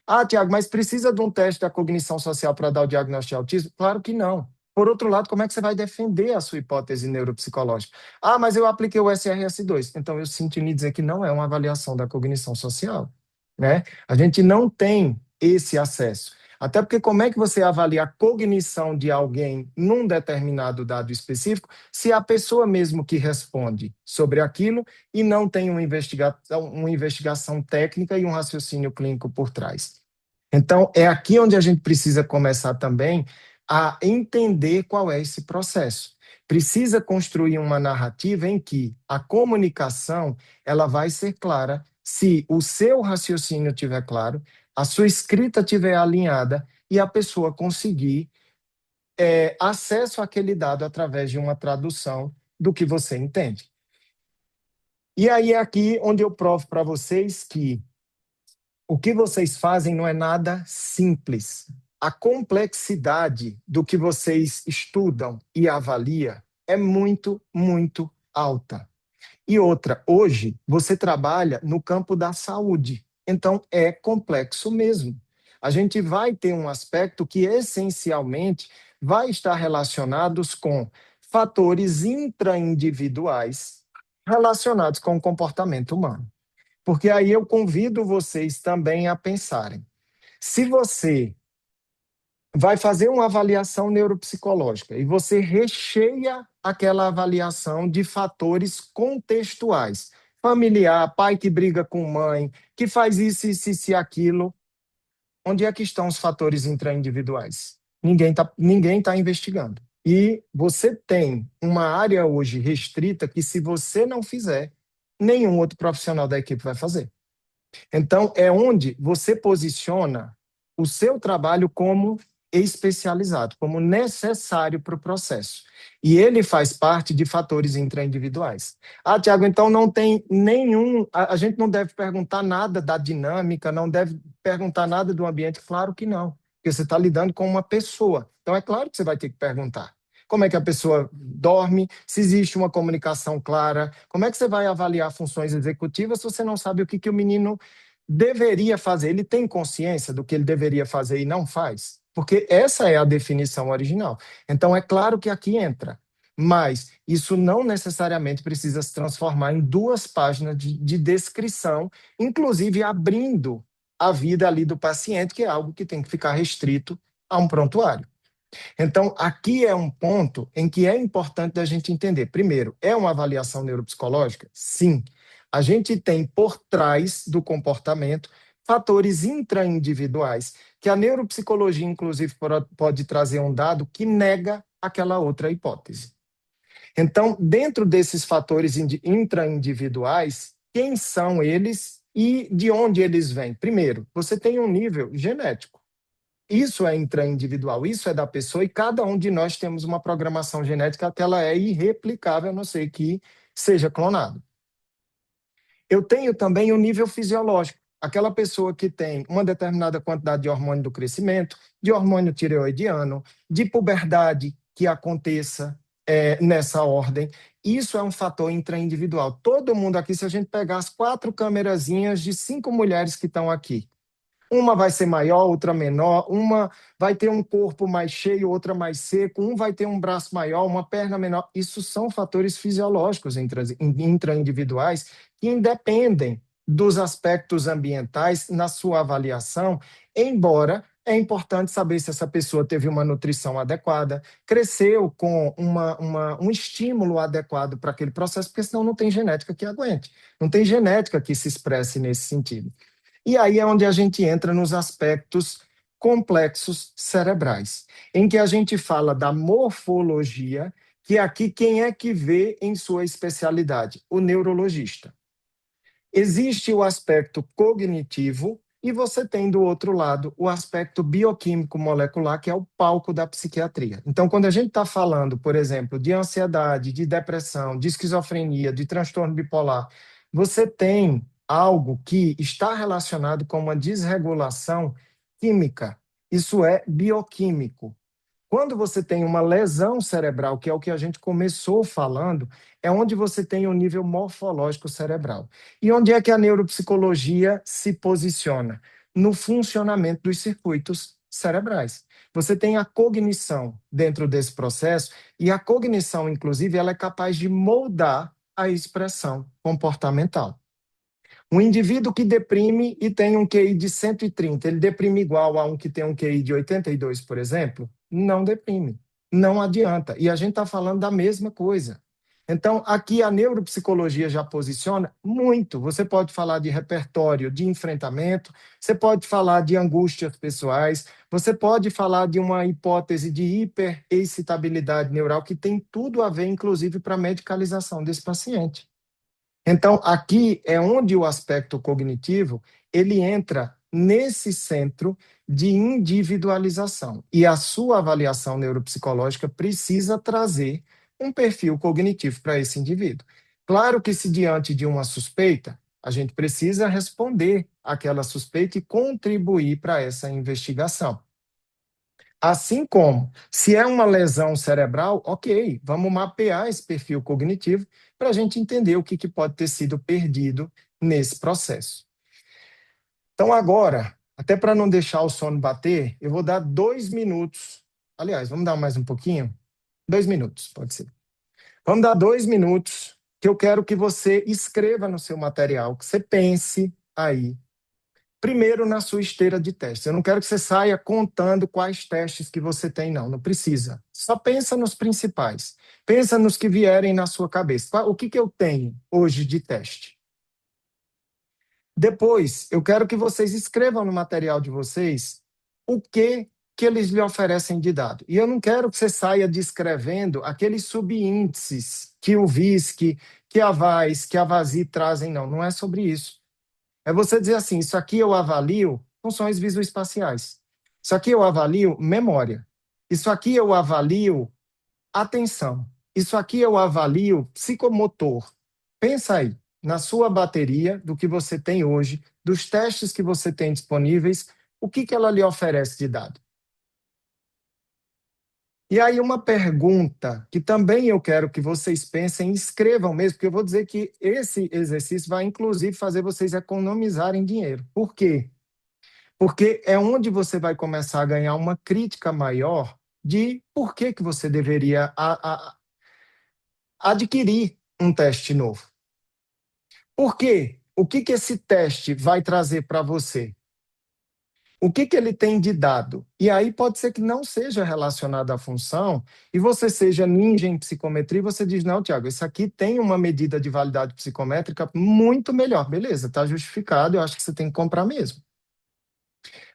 Ah, Tiago, mas precisa de um teste da cognição social para dar o diagnóstico de autismo? Claro que não. Por outro lado, como é que você vai defender a sua hipótese neuropsicológica? Ah, mas eu apliquei o SRS-2. Então, eu sinto em lhe dizer que não é uma avaliação da cognição social, né? A gente não tem esse acesso. Até porque como é que você avalia a cognição de alguém num determinado dado específico se a pessoa mesmo que responde sobre aquilo e não tem uma investigação técnica e um raciocínio clínico por trás? Então, é aqui onde a gente precisa começar também a entender qual é esse processo. Precisa construir uma narrativa em que a comunicação ela vai ser clara se o seu raciocínio estiver claro, a sua escrita estiver alinhada e a pessoa conseguir acesso àquele dado através de uma tradução do que você entende. E aí é aqui onde eu provo para vocês que o que vocês fazem não é nada simples. A complexidade do que vocês estudam e avaliam é muito, muito alta. E outra, hoje você trabalha no campo da saúde, então é complexo mesmo. A gente vai ter um aspecto que essencialmente vai estar relacionados com fatores intraindividuais relacionados com o comportamento humano. Porque aí eu convido vocês também a pensarem. Se você vai fazer uma avaliação neuropsicológica e você recheia aquela avaliação de fatores contextuais, familiar, pai que briga com mãe, que faz isso e aquilo, onde é que estão os fatores intraindividuais? Ninguém tá investigando. E você tem uma área hoje restrita que, se você não fizer, nenhum outro profissional da equipe vai fazer. Então, é onde você posiciona o seu trabalho como especializado, como necessário para o processo. E ele faz parte de fatores intraindividuais. Ah, Tiago, então não tem nenhum. A gente não deve perguntar nada da dinâmica, não deve perguntar nada do ambiente. Claro que não, porque você está lidando com uma pessoa. Então, é claro que você vai ter que perguntar. Como é que a pessoa dorme, se existe uma comunicação clara, como é que você vai avaliar funções executivas se você não sabe o que o menino deveria fazer? Ele tem consciência do que ele deveria fazer e não faz? Porque essa é a definição original. Então, é claro que aqui entra, mas isso não necessariamente precisa se transformar em 2 páginas de descrição, inclusive abrindo a vida ali do paciente, que é algo que tem que ficar restrito a um prontuário. Então, aqui é um ponto em que é importante a gente entender. Primeiro, é uma avaliação neuropsicológica? Sim. A gente tem por trás do comportamento fatores intraindividuais, que a neuropsicologia, inclusive, pode trazer um dado que nega aquela outra hipótese. Então, dentro desses fatores intraindividuais, quem são eles e de onde eles vêm? Primeiro, você tem um nível genético. Isso é intraindividual, isso é da pessoa, e cada um de nós temos uma programação genética que ela é irreplicável, a não ser que seja clonado. Eu tenho também o nível fisiológico, aquela pessoa que tem uma determinada quantidade de hormônio do crescimento, de hormônio tireoidiano, de puberdade que aconteça, nessa ordem. Isso é um fator intraindividual. Todo mundo aqui, se a gente pegar as 4 câmerazinhas de 5 mulheres que estão aqui, uma vai ser maior, outra menor, uma vai ter um corpo mais cheio, outra mais seco, um vai ter um braço maior, uma perna menor. Isso são fatores fisiológicos intraindividuais que independem dos aspectos ambientais na sua avaliação, embora é importante saber se essa pessoa teve uma nutrição adequada, cresceu com um estímulo adequado para aquele processo, porque senão não tem genética que aguente, não tem genética que se expresse nesse sentido. E aí é onde a gente entra nos aspectos complexos cerebrais, em que a gente fala da morfologia, que aqui quem é que vê em sua especialidade? O neurologista. Existe o aspecto cognitivo e você tem do outro lado o aspecto bioquímico molecular, que é o palco da psiquiatria. Então, quando a gente está falando, por exemplo, de ansiedade, de depressão, de esquizofrenia, de transtorno bipolar, você tem algo que está relacionado com uma desregulação química. Isso é bioquímico. Quando você tem uma lesão cerebral, que é o que a gente começou falando, é onde você tem um nível morfológico cerebral. E onde é que a neuropsicologia se posiciona? No funcionamento dos circuitos cerebrais. Você tem a cognição dentro desse processo, e a cognição, inclusive, ela é capaz de moldar a expressão comportamental. Um indivíduo que deprime e tem um QI de 130, ele deprime igual a um que tem um QI de 82, por exemplo? Não deprime. Não adianta. E a gente está falando da mesma coisa. Então, aqui a neuropsicologia já posiciona muito. Você pode falar de repertório de enfrentamento, você pode falar de angústias pessoais, você pode falar de uma hipótese de hiperexcitabilidade neural que tem tudo a ver, inclusive, para a medicalização desse paciente. Então, aqui é onde o aspecto cognitivo ele entra nesse centro de individualização. E a sua avaliação neuropsicológica precisa trazer um perfil cognitivo para esse indivíduo. Claro que se diante de uma suspeita, a gente precisa responder àquela suspeita e contribuir para essa investigação. Assim como, se é uma lesão cerebral, ok, vamos mapear esse perfil cognitivo para a gente entender o que pode ter sido perdido nesse processo. Então, agora, até para não deixar o sono bater, eu vou dar 2 minutos. Aliás, vamos dar mais um pouquinho? 2 minutos, pode ser. Vamos dar 2 minutos, que eu quero que você escreva no seu material, que você pense aí. Primeiro, na sua esteira de testes. Eu não quero que você saia contando quais testes que você tem, não. Não precisa. Só pensa nos principais. Pensa nos que vierem na sua cabeça. O que eu tenho hoje de teste? Depois, eu quero que vocês escrevam no material de vocês o que eles lhe oferecem de dado. E eu não quero que você saia descrevendo aqueles subíndices que o VISC, que a VAIS, que a VASI trazem, não. Não é sobre isso. É você dizer assim, isso aqui eu avalio funções visoespaciais. Isso aqui eu avalio memória. Isso aqui eu avalio atenção. Isso aqui eu avalio psicomotor. Pensa aí, na sua bateria, do que você tem hoje, dos testes que você tem disponíveis, o que ela lhe oferece de dado? E aí uma pergunta que também eu quero que vocês pensem, escrevam mesmo, porque eu vou dizer que esse exercício vai inclusive fazer vocês economizarem dinheiro. Por quê? Porque é onde você vai começar a ganhar uma crítica maior de por que você deveria adquirir um teste novo. Por quê? O que esse teste vai trazer para você? O que ele tem de dado? E aí pode ser que não seja relacionado à função e você seja ninja em psicometria e você diz, não, Tiago, isso aqui tem uma medida de validade psicométrica muito melhor. Beleza, está justificado, eu acho que você tem que comprar mesmo.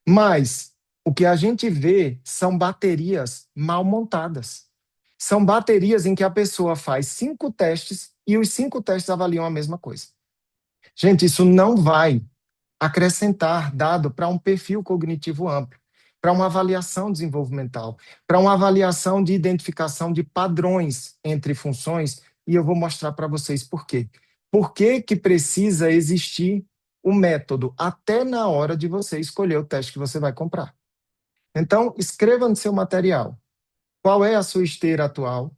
Mas o que a gente vê são baterias mal montadas. São baterias em que a pessoa faz 5 testes e os 5 testes avaliam a mesma coisa. Gente, isso não vai acrescentar dado para um perfil cognitivo amplo, para uma avaliação desenvolvimental, para uma avaliação de identificação de padrões entre funções, e eu vou mostrar para vocês por quê. Por que precisa existir o método até na hora de você escolher o teste que você vai comprar? Então, escreva no seu material qual é a sua esteira atual,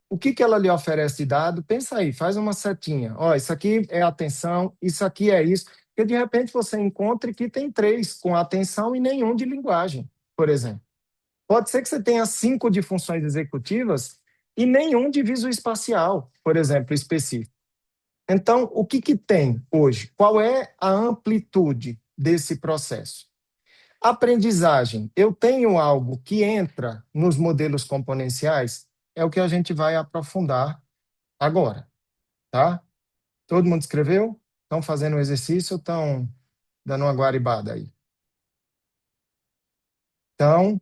O que que ela lhe oferece de dado? Pensa aí, faz uma setinha. Ó, isso aqui é atenção, isso aqui é isso. Porque de repente você encontre que tem 3 com atenção e nenhum de linguagem, por exemplo. Pode ser que você tenha 5 de funções executivas e nenhum de visoespacial, por exemplo, específico. Então, o que que tem hoje? Qual é a amplitude desse processo? Aprendizagem. Eu tenho algo que entra nos modelos componenciais, é o que a gente vai aprofundar agora, tá? Todo mundo escreveu? Estão fazendo o exercício ou estão dando uma guaribada aí? Então,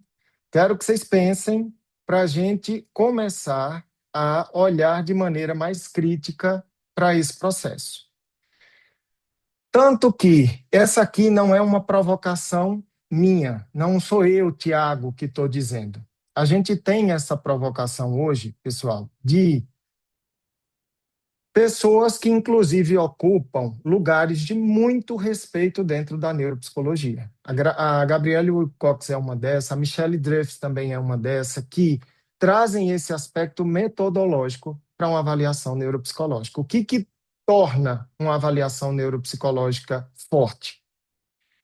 quero que vocês pensem para a gente começar a olhar de maneira mais crítica para esse processo. Tanto que essa aqui não é uma provocação minha, não sou eu, Tiago, que estou dizendo. A gente tem essa provocação hoje, pessoal, de pessoas que, inclusive, ocupam lugares de muito respeito dentro da neuropsicologia. A Gabrielle Wilcox é uma dessa, a Michelle Dreyfus também é uma dessa, que trazem esse aspecto metodológico para uma avaliação neuropsicológica. O que torna uma avaliação neuropsicológica forte?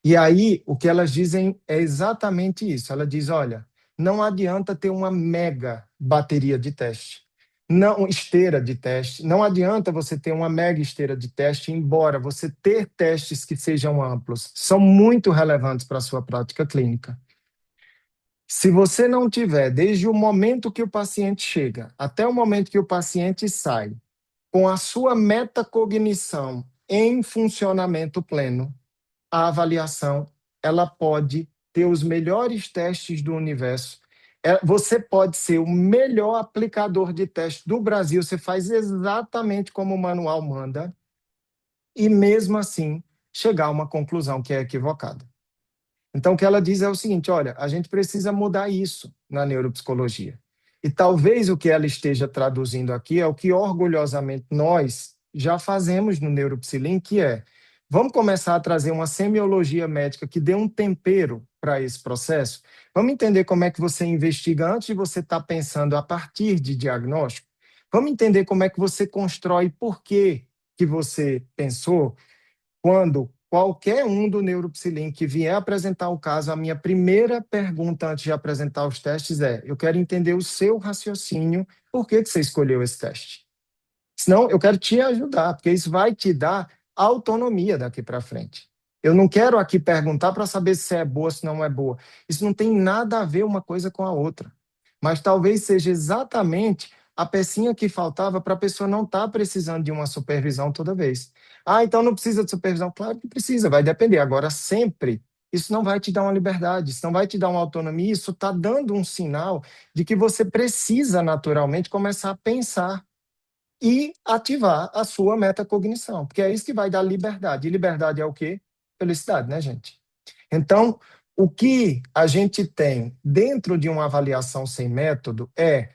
E aí, o que elas dizem é exatamente isso. Ela diz, olha, não adianta ter uma mega bateria de teste, não esteira de teste, não adianta você ter uma mega esteira de teste, embora você ter testes que sejam amplos, são muito relevantes para a sua prática clínica. Se você não tiver, desde o momento que o paciente chega até o momento que o paciente sai, com a sua metacognição em funcionamento pleno, a avaliação ela pode ter os melhores testes do universo. Você pode ser o melhor aplicador de teste do Brasil, você faz exatamente como o manual manda, e mesmo assim chegar a uma conclusão que é equivocada. Então, o que ela diz é o seguinte, olha, a gente precisa mudar isso na neuropsicologia. E talvez o que ela esteja traduzindo aqui é o que orgulhosamente nós já fazemos no Neuropsilin, que é, vamos começar a trazer uma semiologia médica que dê um tempero para esse processo? Vamos entender como é que você investiga antes de você estar pensando a partir de diagnóstico? Vamos entender como é que você constrói por que você pensou? Quando qualquer um do Neuropsilin que vier apresentar o caso, a minha primeira pergunta antes de apresentar os testes é: eu quero entender o seu raciocínio, por que você escolheu esse teste? Senão, eu quero te ajudar, porque isso vai te dar autonomia daqui para frente. Eu não quero aqui perguntar para saber se é boa, se não é boa. Isso não tem nada a ver uma coisa com a outra. Mas talvez seja exatamente a pecinha que faltava para a pessoa não estar precisando de uma supervisão toda vez. Ah, então não precisa de supervisão? Claro que precisa, vai depender. Agora, sempre, isso não vai te dar uma liberdade, isso não vai te dar uma autonomia, isso está dando um sinal de que você precisa naturalmente começar a pensar e ativar a sua metacognição, porque é isso que vai dar liberdade. E liberdade é o quê? Felicidade, né, gente? Então, o que a gente tem dentro de uma avaliação sem método é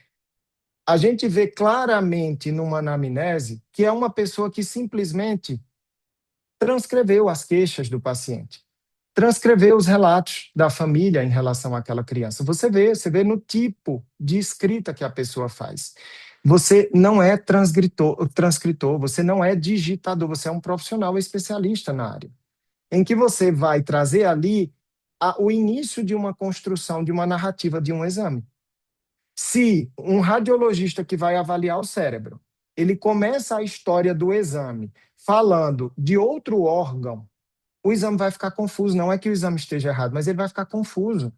a gente vê claramente numa anamnese que é uma pessoa que simplesmente transcreveu as queixas do paciente, transcreveu os relatos da família em relação àquela criança. Você vê no tipo de escrita que a pessoa faz. Você não é transcritor, você não é digitador, você é um profissional especialista na área, em que você vai trazer ali o início de uma construção, de uma narrativa de um exame. Se um radiologista que vai avaliar o cérebro, ele começa a história do exame falando de outro órgão, o exame vai ficar confuso. Não é que o exame esteja errado, mas ele vai ficar confuso.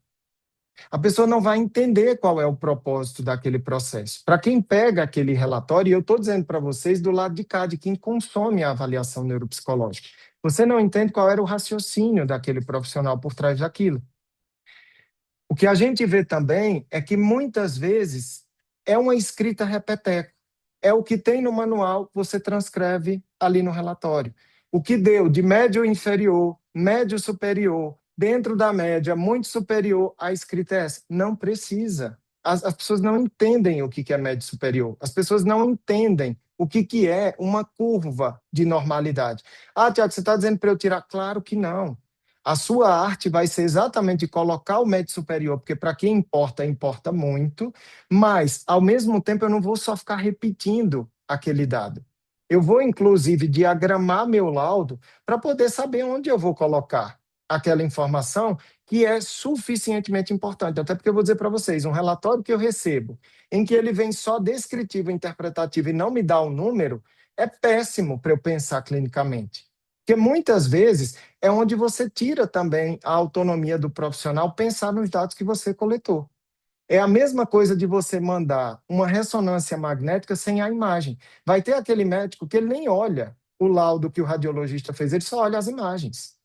A pessoa não vai entender qual é o propósito daquele processo. Para quem pega aquele relatório, e eu estou dizendo para vocês do lado de cá, de quem consome a avaliação neuropsicológica, você não entende qual era o raciocínio daquele profissional por trás daquilo. O que a gente vê também é que muitas vezes é uma escrita repeteco. É o que tem no manual, você transcreve ali no relatório. O que deu de médio inferior, médio superior, dentro da média, muito superior, a escrita é essa. Não precisa. As pessoas não entendem o que é médio superior. As pessoas não entendem o que é uma curva de normalidade. Ah, Tiago, você está dizendo para eu tirar? Claro que não. A sua arte vai ser exatamente colocar o médio superior, porque para quem importa, importa muito, mas, ao mesmo tempo, eu não vou só ficar repetindo aquele dado. Eu vou, inclusive, diagramar meu laudo para poder saber onde eu vou colocar aquela informação que é suficientemente importante. Até porque eu vou dizer para vocês, um relatório que eu recebo, em que ele vem só descritivo e interpretativo e não me dá o número, é péssimo para eu pensar clinicamente. Porque muitas vezes é onde você tira também a autonomia do profissional pensar nos dados que você coletou. É a mesma coisa de você mandar uma ressonância magnética sem a imagem. Vai ter aquele médico que ele nem olha o laudo que o radiologista fez, ele só olha as imagens.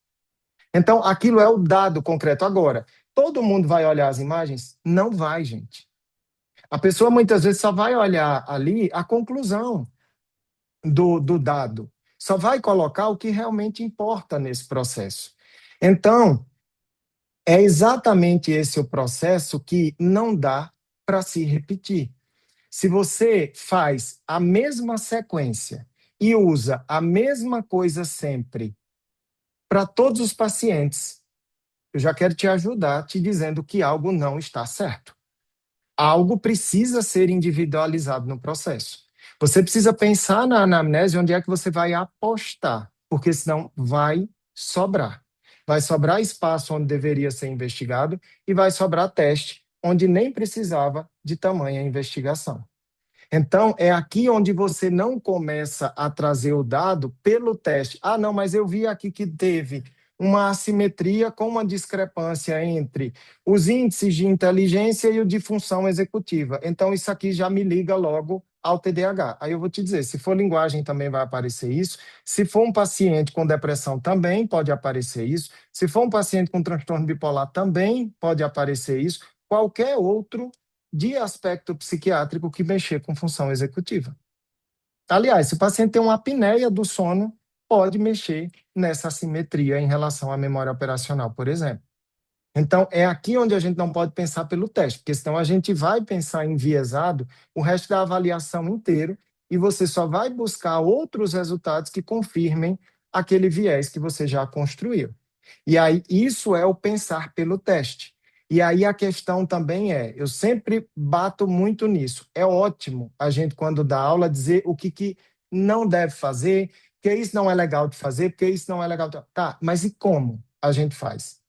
Então, aquilo é o dado concreto. Agora, todo mundo vai olhar as imagens? Não vai, gente. A pessoa muitas vezes só vai olhar ali a conclusão do dado. Só vai colocar o que realmente importa nesse processo. Então, é exatamente esse o processo que não dá para se repetir. Se você faz a mesma sequência e usa a mesma coisa sempre para todos os pacientes, eu já quero te ajudar te dizendo que algo não está certo. Algo precisa ser individualizado no processo. Você precisa pensar na anamnese onde é que você vai apostar, porque senão vai sobrar. Vai sobrar espaço onde deveria ser investigado e vai sobrar teste onde nem precisava de tamanha investigação. Então, é aqui onde você não começa a trazer o dado pelo teste. Ah, não, mas eu vi aqui que teve uma assimetria com uma discrepância entre os índices de inteligência e o de função executiva. Então, isso aqui já me liga logo ao TDAH. Aí eu vou te dizer, se for linguagem também vai aparecer isso, se for um paciente com depressão também pode aparecer isso, se for um paciente com transtorno bipolar também pode aparecer isso, qualquer outro de aspecto psiquiátrico que mexer com função executiva. Aliás, se o paciente tem uma apneia do sono, pode mexer nessa assimetria em relação à memória operacional, por exemplo. Então, é aqui onde a gente não pode pensar pelo teste, porque senão a gente vai pensar enviesado o resto da avaliação inteiro e você só vai buscar outros resultados que confirmem aquele viés que você já construiu. E aí, isso é o pensar pelo teste. E aí a questão também é, eu sempre bato muito nisso, é ótimo a gente, quando dá aula, dizer o que não deve fazer, porque isso não é legal de fazer, porque isso não é legal de... Tá, mas e como a gente faz?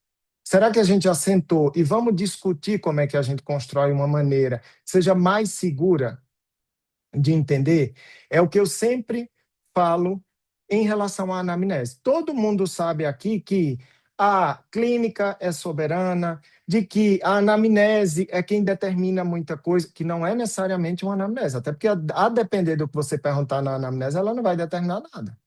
Será que a gente já sentou e vamos discutir como é que a gente constrói uma maneira que seja mais segura de entender? É o que eu sempre falo em relação à anamnese. Todo mundo sabe aqui que a clínica é soberana, de que a anamnese é quem determina muita coisa, que não é necessariamente uma anamnese, até porque a depender do que você perguntar na anamnese, ela não vai determinar nada.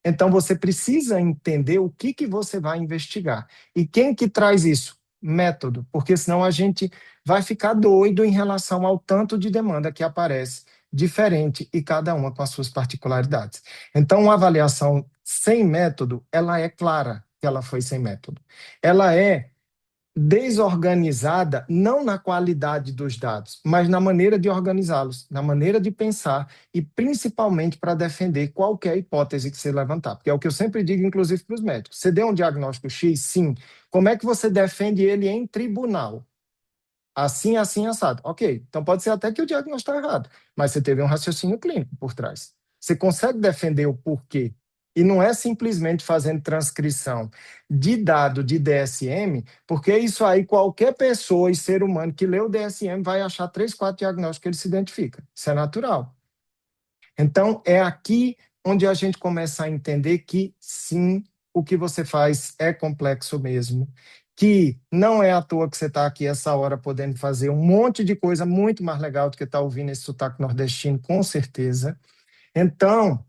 Então, você precisa entender o que você vai investigar. E quem que traz isso? Método, porque senão a gente vai ficar doido em relação ao tanto de demanda que aparece, diferente e cada uma com as suas particularidades. Então, uma avaliação sem método, ela é clara que ela foi sem método. Ela é desorganizada, não na qualidade dos dados, mas na maneira de organizá-los, na maneira de pensar e principalmente para defender qualquer hipótese que você levantar. Porque é o que eu sempre digo, inclusive, para os médicos. Você deu um diagnóstico X, sim. Como é que você defende ele em tribunal? Assim, assim, assado. Ok, então pode ser até que o diagnóstico está errado, mas você teve um raciocínio clínico por trás. Você consegue defender o porquê. E não é simplesmente fazendo transcrição de dado de DSM, porque isso aí qualquer pessoa e ser humano que lê o DSM vai achar 3, 4 diagnósticos que ele se identifica. Isso é natural. Então, é aqui onde a gente começa a entender que, sim, o que você faz é complexo mesmo, que não é à toa que você está aqui essa hora podendo fazer um monte de coisa muito mais legal do que estar ouvindo esse sotaque nordestino, com certeza. Então,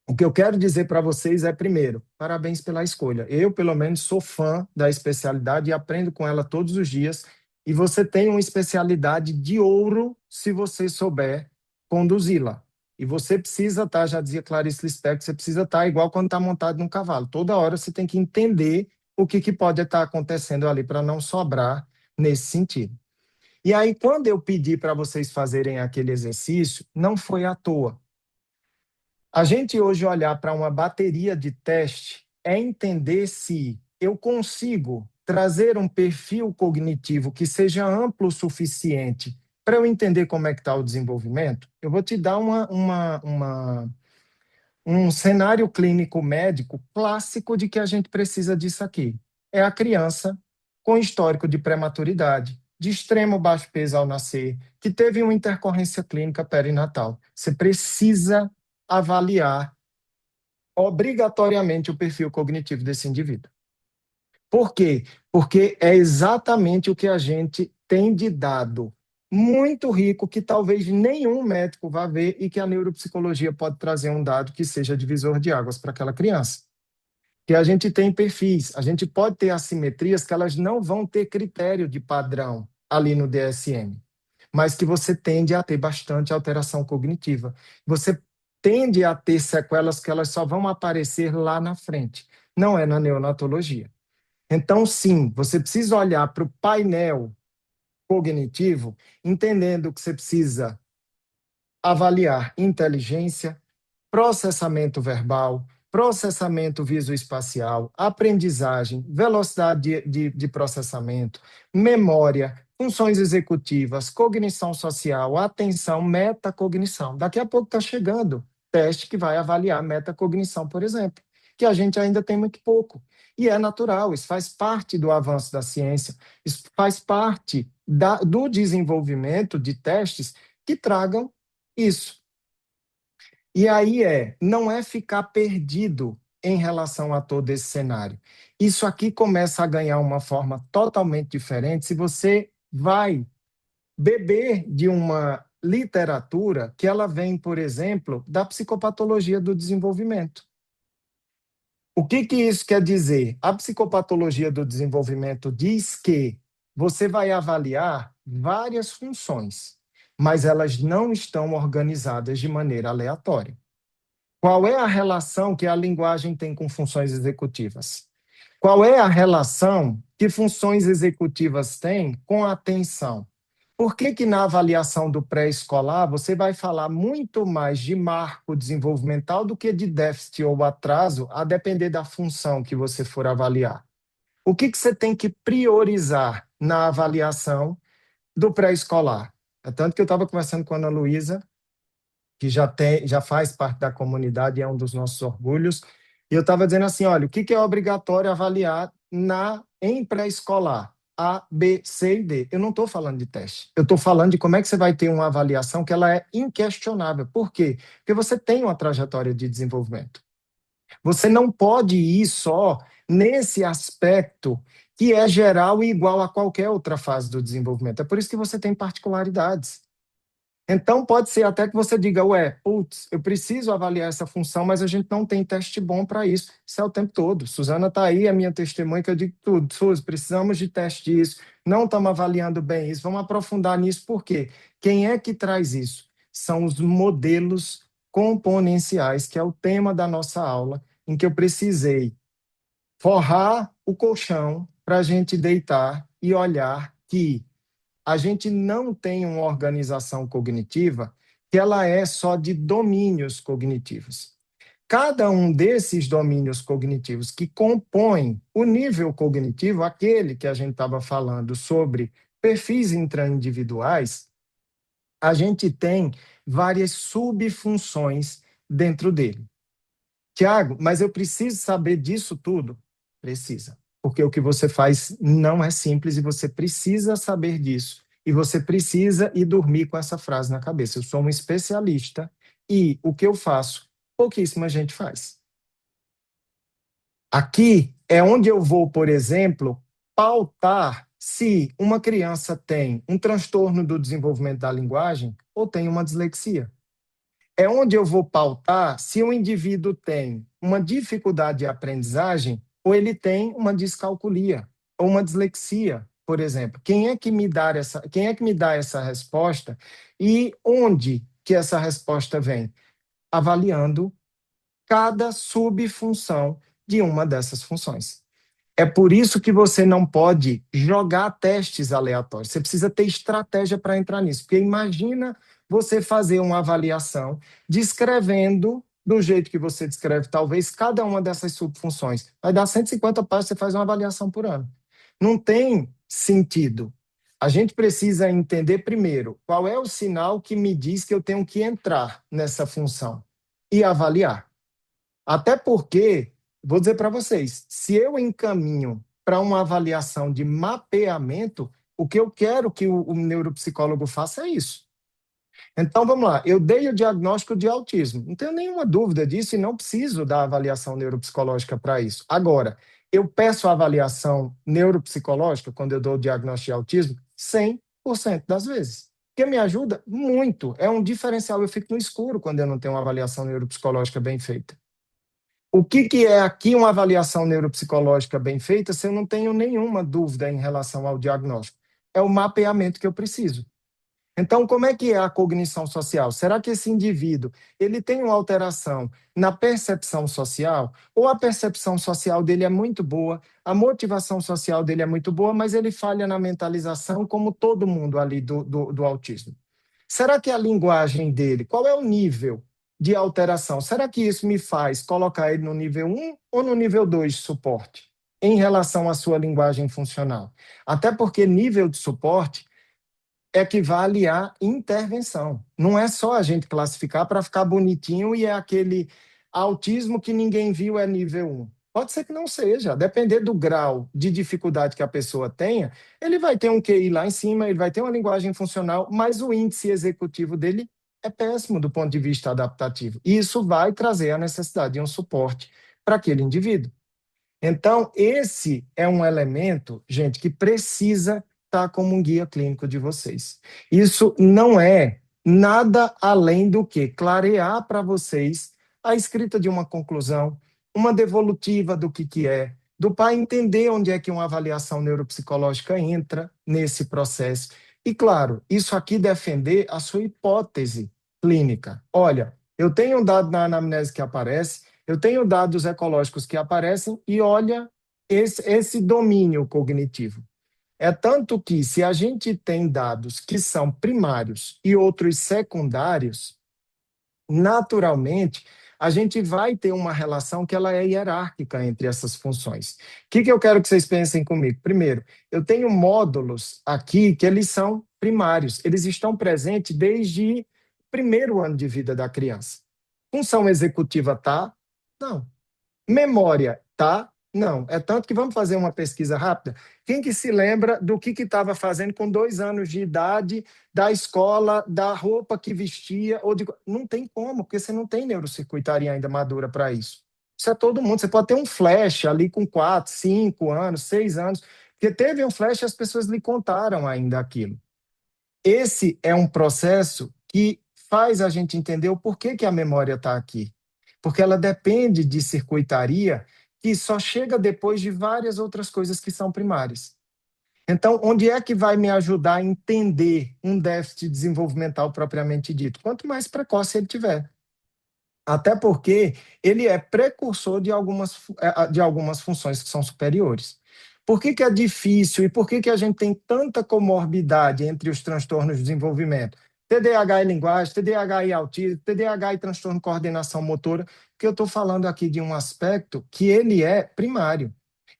o que eu quero dizer para vocês é, primeiro, parabéns pela escolha. Eu, pelo menos, sou fã da especialidade e aprendo com ela todos os dias. E você tem uma especialidade de ouro se você souber conduzi-la. E você precisa estar, já dizia Clarice Lispector, você precisa estar igual quando está montado num cavalo. Toda hora você tem que entender o que pode estar acontecendo ali para não sobrar nesse sentido. E aí, quando eu pedi para vocês fazerem aquele exercício, não foi à toa. A gente hoje olhar para uma bateria de teste é entender se eu consigo trazer um perfil cognitivo que seja amplo o suficiente para eu entender como é que está o desenvolvimento, eu vou te dar um cenário clínico médico clássico de que a gente precisa disso aqui. É a criança com histórico de prematuridade, de extremo baixo peso ao nascer, que teve uma intercorrência clínica perinatal. Você precisa avaliar obrigatoriamente o perfil cognitivo desse indivíduo. Por quê? Porque é exatamente o que a gente tem de dado muito rico que talvez nenhum médico vá ver e que a neuropsicologia pode trazer um dado que seja divisor de águas para aquela criança. Que a gente tem perfis, a gente pode ter assimetrias que elas não vão ter critério de padrão ali no DSM, mas que você tende a ter bastante alteração cognitiva. Você tende a ter sequelas que elas só vão aparecer lá na frente, não é na neonatologia. Então, sim, você precisa olhar para o painel cognitivo, entendendo que você precisa avaliar inteligência, processamento verbal, processamento visoespacial, aprendizagem, velocidade de processamento, memória, funções executivas, cognição social, atenção, metacognição. Daqui a pouco está chegando teste que vai avaliar metacognição, por exemplo, que a gente ainda tem muito pouco. E é natural, isso faz parte do avanço da ciência, isso faz parte do desenvolvimento de testes que tragam isso. E aí não é ficar perdido em relação a todo esse cenário. Isso aqui começa a ganhar uma forma totalmente diferente se você vai beber de uma literatura que ela vem, por exemplo, da psicopatologia do desenvolvimento. O que isso quer dizer? A psicopatologia do desenvolvimento diz que você vai avaliar várias funções, mas elas não estão organizadas de maneira aleatória. Qual é a relação que a linguagem tem com funções executivas? Qual é a relação que funções executivas têm com a atenção? Por que na avaliação do pré-escolar você vai falar muito mais de marco desenvolvimental do que de déficit ou atraso, a depender da função que você for avaliar? O que você tem que priorizar na avaliação do pré-escolar? É tanto que eu estava conversando com a Ana Luísa, que já faz parte da comunidade e é um dos nossos orgulhos, e eu estava dizendo assim, olha, o que é obrigatório avaliar em pré-escolar? A, B, C e D. Eu não estou falando de teste. Eu estou falando de como é que você vai ter uma avaliação que ela é inquestionável. Por quê? Porque você tem uma trajetória de desenvolvimento. Você não pode ir só nesse aspecto que é geral e igual a qualquer outra fase do desenvolvimento. É por isso que você tem particularidades. Então, pode ser até que você diga, putz, eu preciso avaliar essa função, mas a gente não tem teste bom para isso. Isso é o tempo todo. Suzana está aí, é minha testemunha, que eu digo tudo. Suzy, precisamos de teste disso, não estamos avaliando bem isso, vamos aprofundar nisso. Por quê? Quem é que traz isso? São os modelos componenciais, que é o tema da nossa aula, em que eu precisei forrar o colchão para a gente deitar e olhar que a gente não tem uma organização cognitiva que ela é só de domínios cognitivos. Cada um desses domínios cognitivos que compõem o nível cognitivo, aquele que a gente estava falando sobre perfis intraindividuais, a gente tem várias subfunções dentro dele. Tiago, mas eu preciso saber disso tudo? Precisa. Porque o que você faz não é simples e você precisa saber disso. E você precisa ir dormir com essa frase na cabeça. Eu sou um especialista e o que eu faço, pouquíssima gente faz. Aqui é onde eu vou, por exemplo, pautar se uma criança tem um transtorno do desenvolvimento da linguagem ou tem uma dislexia. É onde eu vou pautar se o indivíduo tem uma dificuldade de aprendizagem ou ele tem uma descalculia ou uma dislexia, por exemplo. Quem é que me dá essa resposta e onde que essa resposta vem? Avaliando cada subfunção de uma dessas funções. É por isso que você não pode jogar testes aleatórios. Você precisa ter estratégia para entrar nisso. Porque imagina você fazer uma avaliação descrevendo do jeito que você descreve, talvez, cada uma dessas subfunções. Vai dar 150 páginas, você faz uma avaliação por ano. Não tem sentido. A gente precisa entender primeiro qual é o sinal que me diz que eu tenho que entrar nessa função e avaliar. Até porque, vou dizer para vocês, se eu encaminho para uma avaliação de mapeamento, o que eu quero que o neuropsicólogo faça é isso. Então, vamos lá, eu dei o diagnóstico de autismo, não tenho nenhuma dúvida disso e não preciso da avaliação neuropsicológica para isso. Agora, eu peço a avaliação neuropsicológica quando eu dou o diagnóstico de autismo 100% das vezes, porque me ajuda muito, é um diferencial, eu fico no escuro quando eu não tenho uma avaliação neuropsicológica bem feita. O que é aqui uma avaliação neuropsicológica bem feita se eu não tenho nenhuma dúvida em relação ao diagnóstico? É o mapeamento que eu preciso. Então, como é que é a cognição social? Será que esse indivíduo ele tem uma alteração na percepção social? Ou a percepção social dele é muito boa, a motivação social dele é muito boa, mas ele falha na mentalização, como todo mundo ali do autismo? Será que a linguagem dele, qual é o nível de alteração? Será que isso me faz colocar ele no nível 1 ou no nível 2 de suporte, em relação à sua linguagem funcional? Até porque nível de suporte equivale à intervenção. Não é só a gente classificar para ficar bonitinho e é aquele autismo que ninguém viu é nível 1. Pode ser que não seja, a depender do grau de dificuldade que a pessoa tenha, ele vai ter um QI lá em cima, ele vai ter uma linguagem funcional, mas o índice executivo dele é péssimo do ponto de vista adaptativo. E isso vai trazer a necessidade de um suporte para aquele indivíduo. Então, esse é um elemento, gente, que precisa estar como um guia clínico de vocês. Isso não é nada além do que clarear para vocês a escrita de uma conclusão, uma devolutiva do que é, do pai entender onde é que uma avaliação neuropsicológica entra nesse processo. E, claro, isso aqui defender a sua hipótese clínica. Olha, eu tenho um dado na anamnese que aparece, eu tenho dados ecológicos que aparecem e olha esse domínio cognitivo. É tanto que, se a gente tem dados que são primários e outros secundários, naturalmente, a gente vai ter uma relação que ela é hierárquica entre essas funções. O que eu quero que vocês pensem comigo? Primeiro, eu tenho módulos aqui que eles são primários, eles estão presentes desde o primeiro ano de vida da criança. Função executiva tá? Não. Memória, tá? Não. É tanto que vamos fazer uma pesquisa rápida. Quem que se lembra do que estava fazendo com 2 anos de idade, da escola, da roupa que vestia? Não tem como, porque você não tem neurocircuitaria ainda madura para isso. Isso é todo mundo. Você pode ter um flash ali com 4, 5 anos, 6 anos, porque teve um flash e as pessoas lhe contaram ainda aquilo. Esse é um processo que faz a gente entender o porquê que a memória está aqui. Porque ela depende de circuitaria que só chega depois de várias outras coisas que são primárias. Então, onde é que vai me ajudar a entender um déficit desenvolvimental propriamente dito? Quanto mais precoce ele tiver. Até porque ele é precursor de algumas funções que são superiores. Por que é difícil e por que a gente tem tanta comorbidade entre os transtornos de desenvolvimento? TDAH e linguagem, TDAH e autismo, TDAH e transtorno de coordenação motora, porque eu estou falando aqui de um aspecto que ele é primário,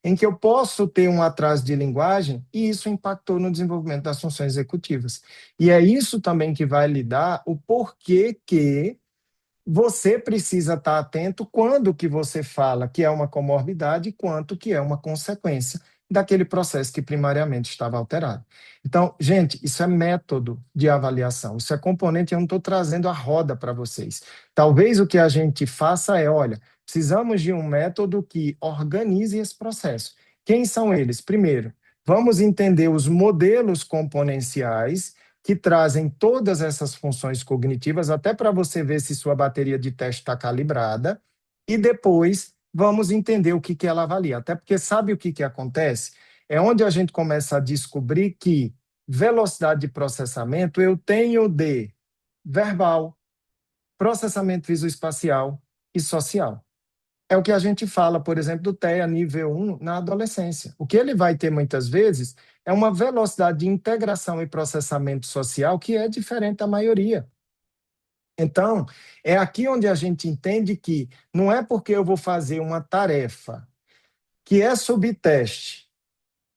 em que eu posso ter um atraso de linguagem e isso impactou no desenvolvimento das funções executivas. E é isso também que vai lhe dar o porquê que você precisa estar atento quando que você fala que é uma comorbidade e quanto que é uma consequência daquele processo que primariamente estava alterado. Então, gente, isso é método de avaliação, isso é componente, eu não estou trazendo a roda para vocês. Talvez o que a gente faça é, olha, precisamos de um método que organize esse processo. Quem são eles? Primeiro, vamos entender os modelos componenciais que trazem todas essas funções cognitivas, até para você ver se sua bateria de teste está calibrada, e depois vamos entender o que ela avalia. Até porque sabe o que acontece? É onde a gente começa a descobrir que velocidade de processamento eu tenho de verbal, processamento visoespacial e social. É o que a gente fala, por exemplo, do TEA nível 1 na adolescência. O que ele vai ter muitas vezes é uma velocidade de integração e processamento social que é diferente da maioria. Então, é aqui onde a gente entende que não é porque eu vou fazer uma tarefa que é subteste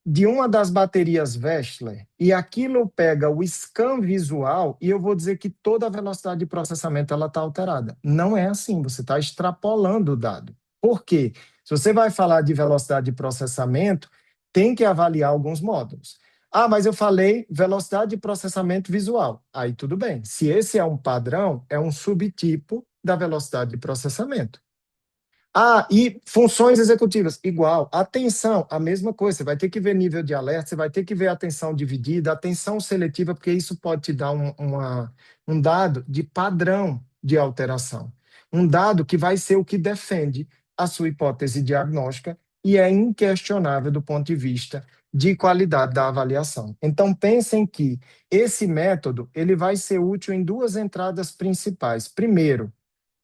de uma das baterias Wechsler e aquilo pega o scan visual e eu vou dizer que toda a velocidade de processamento ela está alterada. Não é assim, você está extrapolando o dado. Por quê? Se você vai falar de velocidade de processamento, tem que avaliar alguns módulos. Ah, mas eu falei velocidade de processamento visual. Aí tudo bem. Se esse é um padrão, é um subtipo da velocidade de processamento. Ah, e funções executivas, igual. Atenção, a mesma coisa. Você vai ter que ver nível de alerta, você vai ter que ver atenção dividida, atenção seletiva, porque isso pode te dar um dado de padrão de alteração. Um dado que vai ser o que defende a sua hipótese diagnóstica e é inquestionável do ponto de vista de qualidade da avaliação. Então, pensem que esse método ele vai ser útil em duas entradas principais. Primeiro,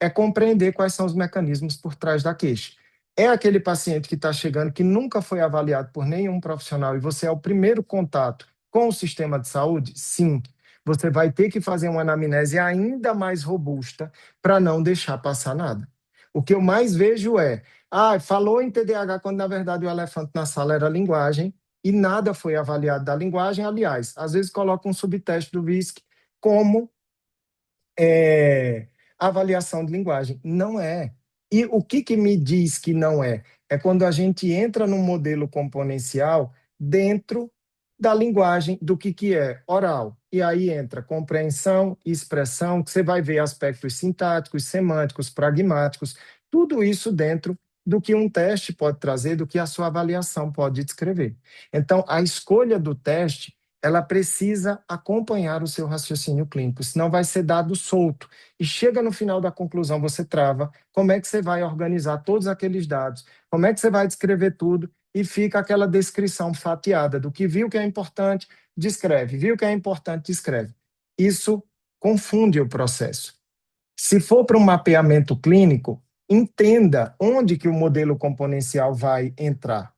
é compreender quais são os mecanismos por trás da queixa. É aquele paciente que está chegando, que nunca foi avaliado por nenhum profissional e você é o primeiro contato com o sistema de saúde? Sim. Você vai ter que fazer uma anamnese ainda mais robusta para não deixar passar nada. O que eu mais vejo é, falou em TDAH quando na verdade o elefante na sala era a linguagem e nada foi avaliado da linguagem. Aliás, às vezes coloca um subteste do VISC como avaliação de linguagem. Não é. E o que me diz que não é? É quando a gente entra num modelo componencial dentro da linguagem do que é oral. E aí entra compreensão, expressão, que você vai ver aspectos sintáticos, semânticos, pragmáticos, tudo isso dentro do que um teste pode trazer, do que a sua avaliação pode descrever. Então, a escolha do teste ela precisa acompanhar o seu raciocínio clínico, senão vai ser dado solto. E chega no final da conclusão, você trava, como é que você vai organizar todos aqueles dados, como é que você vai descrever tudo, e fica aquela descrição fatiada do que viu que é importante, descreve, viu que é importante, descreve. Isso confunde o processo. Se for para um mapeamento clínico, entenda onde que o modelo componencial vai entrar.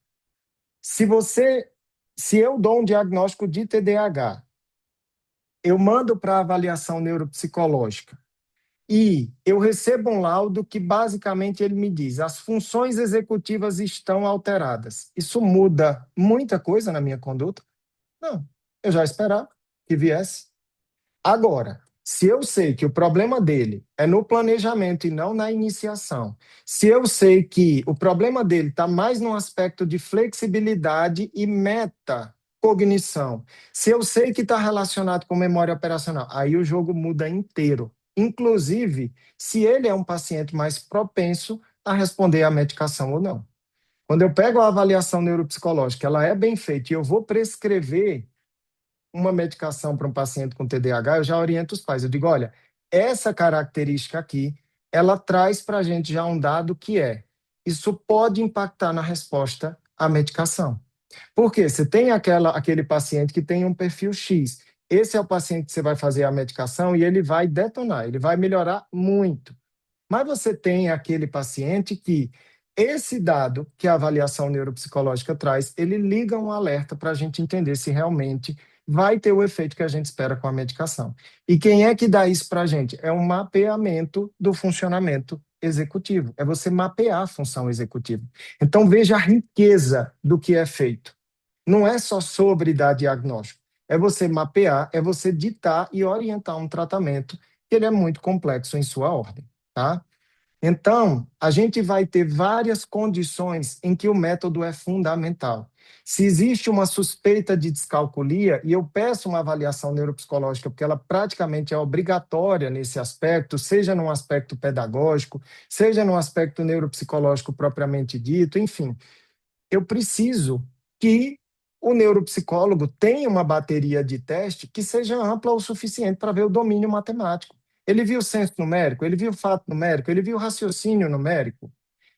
Se eu dou um diagnóstico de TDAH, eu mando para avaliação neuropsicológica e eu recebo um laudo que basicamente ele me diz: as funções executivas estão alteradas. Isso muda muita coisa na minha conduta? Não, eu já esperava que viesse. Agora, se eu sei que o problema dele é no planejamento e não na iniciação, se eu sei que o problema dele está mais no aspecto de flexibilidade e metacognição, se eu sei que está relacionado com memória operacional, aí o jogo muda inteiro. Inclusive, se ele é um paciente mais propenso a responder à medicação ou não. Quando eu pego a avaliação neuropsicológica, ela é bem feita e eu vou prescrever uma medicação para um paciente com TDAH, eu já oriento os pais. Eu digo, olha, essa característica aqui, ela traz para a gente já um dado que isso pode impactar na resposta à medicação. Por quê? Você tem aquele paciente que tem um perfil X. Esse é o paciente que você vai fazer a medicação e ele vai detonar, ele vai melhorar muito. Mas você tem aquele paciente que esse dado que a avaliação neuropsicológica traz, ele liga um alerta para a gente entender se realmente vai ter o efeito que a gente espera com a medicação. E quem é que dá isso para a gente? É um mapeamento do funcionamento executivo. É você mapear a função executiva. Então, veja a riqueza do que é feito. Não é só sobre dar diagnóstico. É você mapear, é você ditar e orientar um tratamento que ele é muito complexo em sua ordem, tá? Então, a gente vai ter várias condições em que o método é fundamental. Se existe uma suspeita de descalculia, e eu peço uma avaliação neuropsicológica, porque ela praticamente é obrigatória nesse aspecto, seja num aspecto pedagógico, seja num aspecto neuropsicológico propriamente dito, enfim, eu preciso que o neuropsicólogo tenha uma bateria de teste que seja ampla o suficiente para ver o domínio matemático. Ele viu o senso numérico, ele viu o fato numérico, ele viu o raciocínio numérico.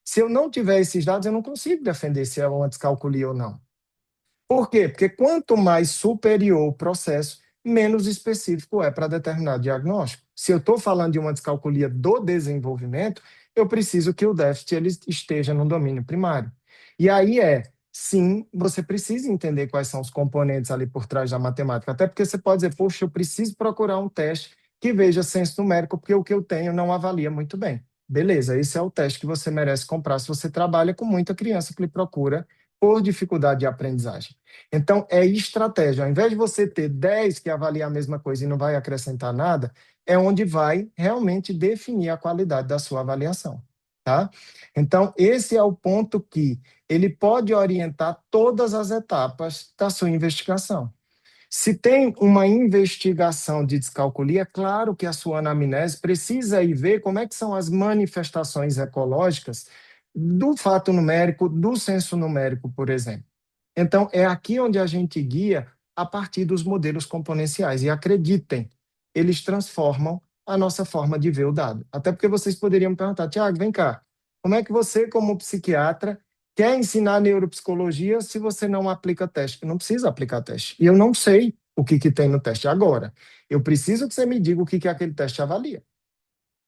Se eu não tiver esses dados, eu não consigo defender se é uma descalculia ou não. Por quê? Porque quanto mais superior o processo, menos específico é para determinado diagnóstico. Se eu estou falando de uma descalculia do desenvolvimento, eu preciso que o déficit ele esteja no domínio primário. E aí sim, você precisa entender quais são os componentes ali por trás da matemática, até porque você pode dizer, poxa, eu preciso procurar um teste que veja senso numérico, porque o que eu tenho não avalia muito bem. Beleza, esse é o teste que você merece comprar se você trabalha com muita criança que lhe procura por dificuldade de aprendizagem. Então, é estratégia. Ao invés de você ter 10 que avaliam a mesma coisa e não vai acrescentar nada, é onde vai realmente definir a qualidade da sua avaliação, tá? Então, esse é o ponto que ele pode orientar todas as etapas da sua investigação. Se tem uma investigação de descalculia, é claro que a sua anamnese precisa ir ver como é que são as manifestações ecológicas do fato numérico, do censo numérico, por exemplo. Então, é aqui onde a gente guia a partir dos modelos componenciais. E acreditem, eles transformam a nossa forma de ver o dado. Até porque vocês poderiam me perguntar, Tiago, vem cá, como é que você, como psiquiatra, quer ensinar neuropsicologia se você não aplica teste? Não precisa aplicar teste. E eu não sei o que tem no teste agora. Eu preciso que você me diga o que aquele teste avalia.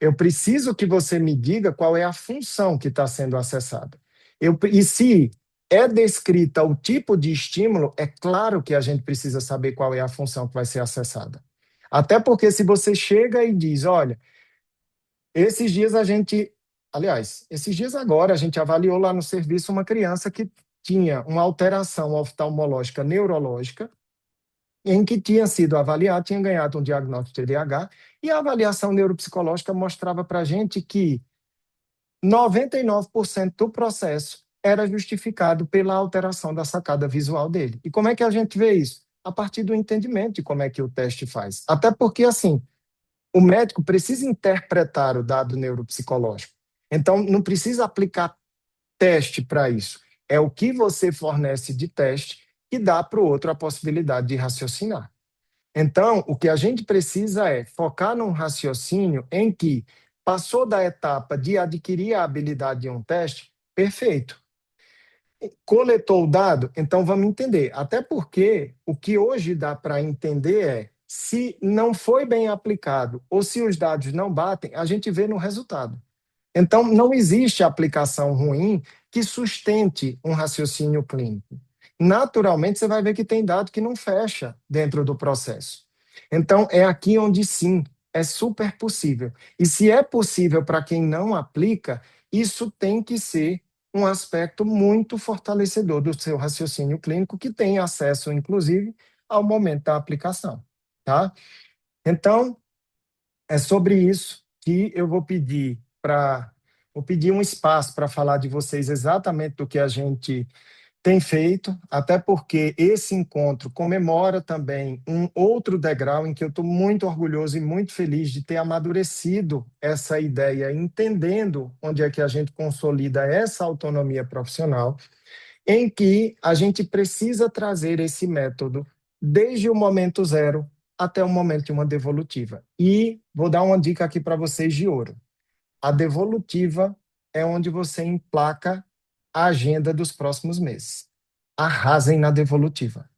Eu preciso que você me diga qual é a função que está sendo acessada. E se é descrita o tipo de estímulo, é claro que a gente precisa saber qual é a função que vai ser acessada. Até porque se você chega e diz, olha, esses dias a gente, aliás, esses dias agora a gente avaliou lá no serviço uma criança que tinha uma alteração oftalmológica neurológica, em que tinha sido avaliado, tinha ganhado um diagnóstico de TDAH, e a avaliação neuropsicológica mostrava para a gente que 99% do processo era justificado pela alteração da sacada visual dele. E como é que a gente vê isso? A partir do entendimento de como é que o teste faz. Até porque, assim, o médico precisa interpretar o dado neuropsicológico. Então, não precisa aplicar teste para isso. É o que você fornece de teste que dá para o outro a possibilidade de raciocinar. Então, o que a gente precisa é focar num raciocínio em que passou da etapa de adquirir a habilidade de um teste, perfeito. Coletou o dado, então vamos entender. Até porque o que hoje dá para entender é se não foi bem aplicado ou se os dados não batem, a gente vê no resultado. Então, não existe aplicação ruim que sustente um raciocínio clínico. Naturalmente, você vai ver que tem dado que não fecha dentro do processo. Então, é aqui onde sim, é super possível. E se é possível para quem não aplica, isso tem que ser um aspecto muito fortalecedor do seu raciocínio clínico, que tem acesso, inclusive, ao momento da aplicação, tá? Então, é sobre isso que eu vou pedir um espaço para falar de vocês exatamente do que a gente tem feito, até porque esse encontro comemora também um outro degrau em que eu estou muito orgulhoso e muito feliz de ter amadurecido essa ideia, entendendo onde é que a gente consolida essa autonomia profissional, em que a gente precisa trazer esse método desde o momento zero até o momento de uma devolutiva. E vou dar uma dica aqui para vocês de ouro. A devolutiva é onde você emplaca a agenda dos próximos meses. Arrasem na devolutiva.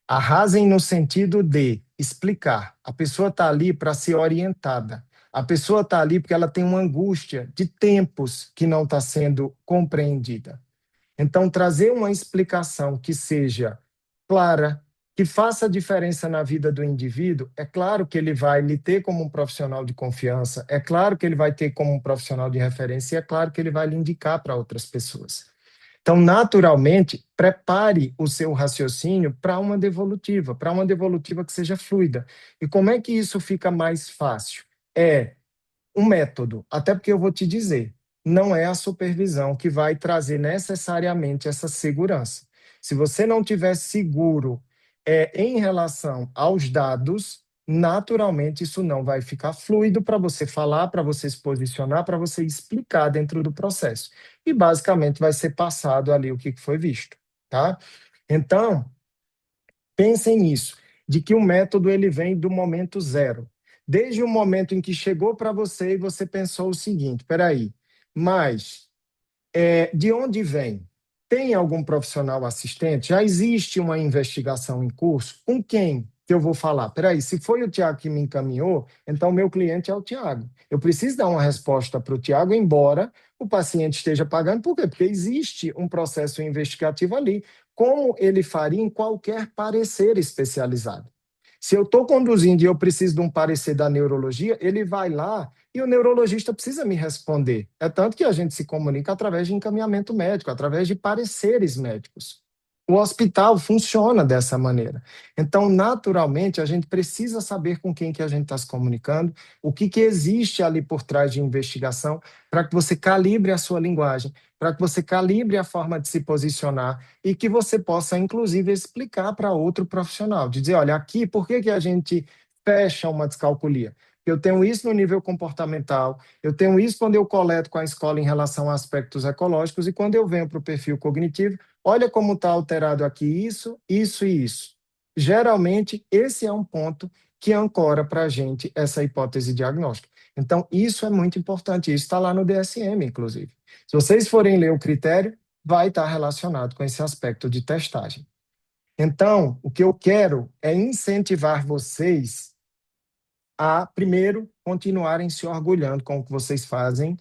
Arrasem no sentido de explicar. A pessoa está ali para ser orientada. A pessoa está ali porque ela tem uma angústia de tempos que não está sendo compreendida. Então, trazer uma explicação que seja clara, que faça diferença na vida do indivíduo, é claro que ele vai lhe ter como um profissional de confiança, é claro que ele vai ter como um profissional de referência, e é claro que ele vai lhe indicar para outras pessoas. Então, naturalmente, prepare o seu raciocínio para uma devolutiva que seja fluida. E como é que isso fica mais fácil? É um método, até porque eu vou te dizer, não é a supervisão que vai trazer necessariamente essa segurança. Se você não tiver seguro em relação aos dados, naturalmente isso não vai ficar fluido para você falar, para você se posicionar, para você explicar dentro do processo. E basicamente vai ser passado ali o que foi visto, tá? Então, pensem nisso, de que o método ele vem do momento zero. Desde o momento em que chegou para você e você pensou o seguinte, espera aí, mas de onde vem? Tem algum profissional assistente? Já existe uma investigação em curso? Com quem que eu vou falar? Espera aí, se foi o Tiago que me encaminhou, então meu cliente é o Tiago. Eu preciso dar uma resposta para o Tiago, embora o paciente esteja pagando. Por quê? Porque existe um processo investigativo ali, como ele faria em qualquer parecer especializado. Se eu estou conduzindo e eu preciso de um parecer da neurologia, ele vai lá e o neurologista precisa me responder. É tanto que a gente se comunica através de encaminhamento médico, através de pareceres médicos. O hospital funciona dessa maneira. Então, naturalmente, a gente precisa saber com quem que a gente está se comunicando, o que que existe ali por trás de investigação, para que você calibre a sua linguagem, para que você calibre a forma de se posicionar e que você possa, inclusive, explicar para outro profissional, de dizer, olha, aqui, por que que a gente fecha uma descalculia? Eu tenho isso no nível comportamental, eu tenho isso quando eu coleto com a escola em relação a aspectos ecológicos, e quando eu venho para o perfil cognitivo, olha como está alterado aqui isso, isso e isso. Geralmente, esse é um ponto que ancora para a gente essa hipótese diagnóstica. Então, isso é muito importante, isso está lá no DSM, inclusive. Se vocês forem ler o critério, vai estar relacionado com esse aspecto de testagem. Então, o que eu quero é incentivar vocês a, primeiro, continuarem se orgulhando com o que vocês fazem,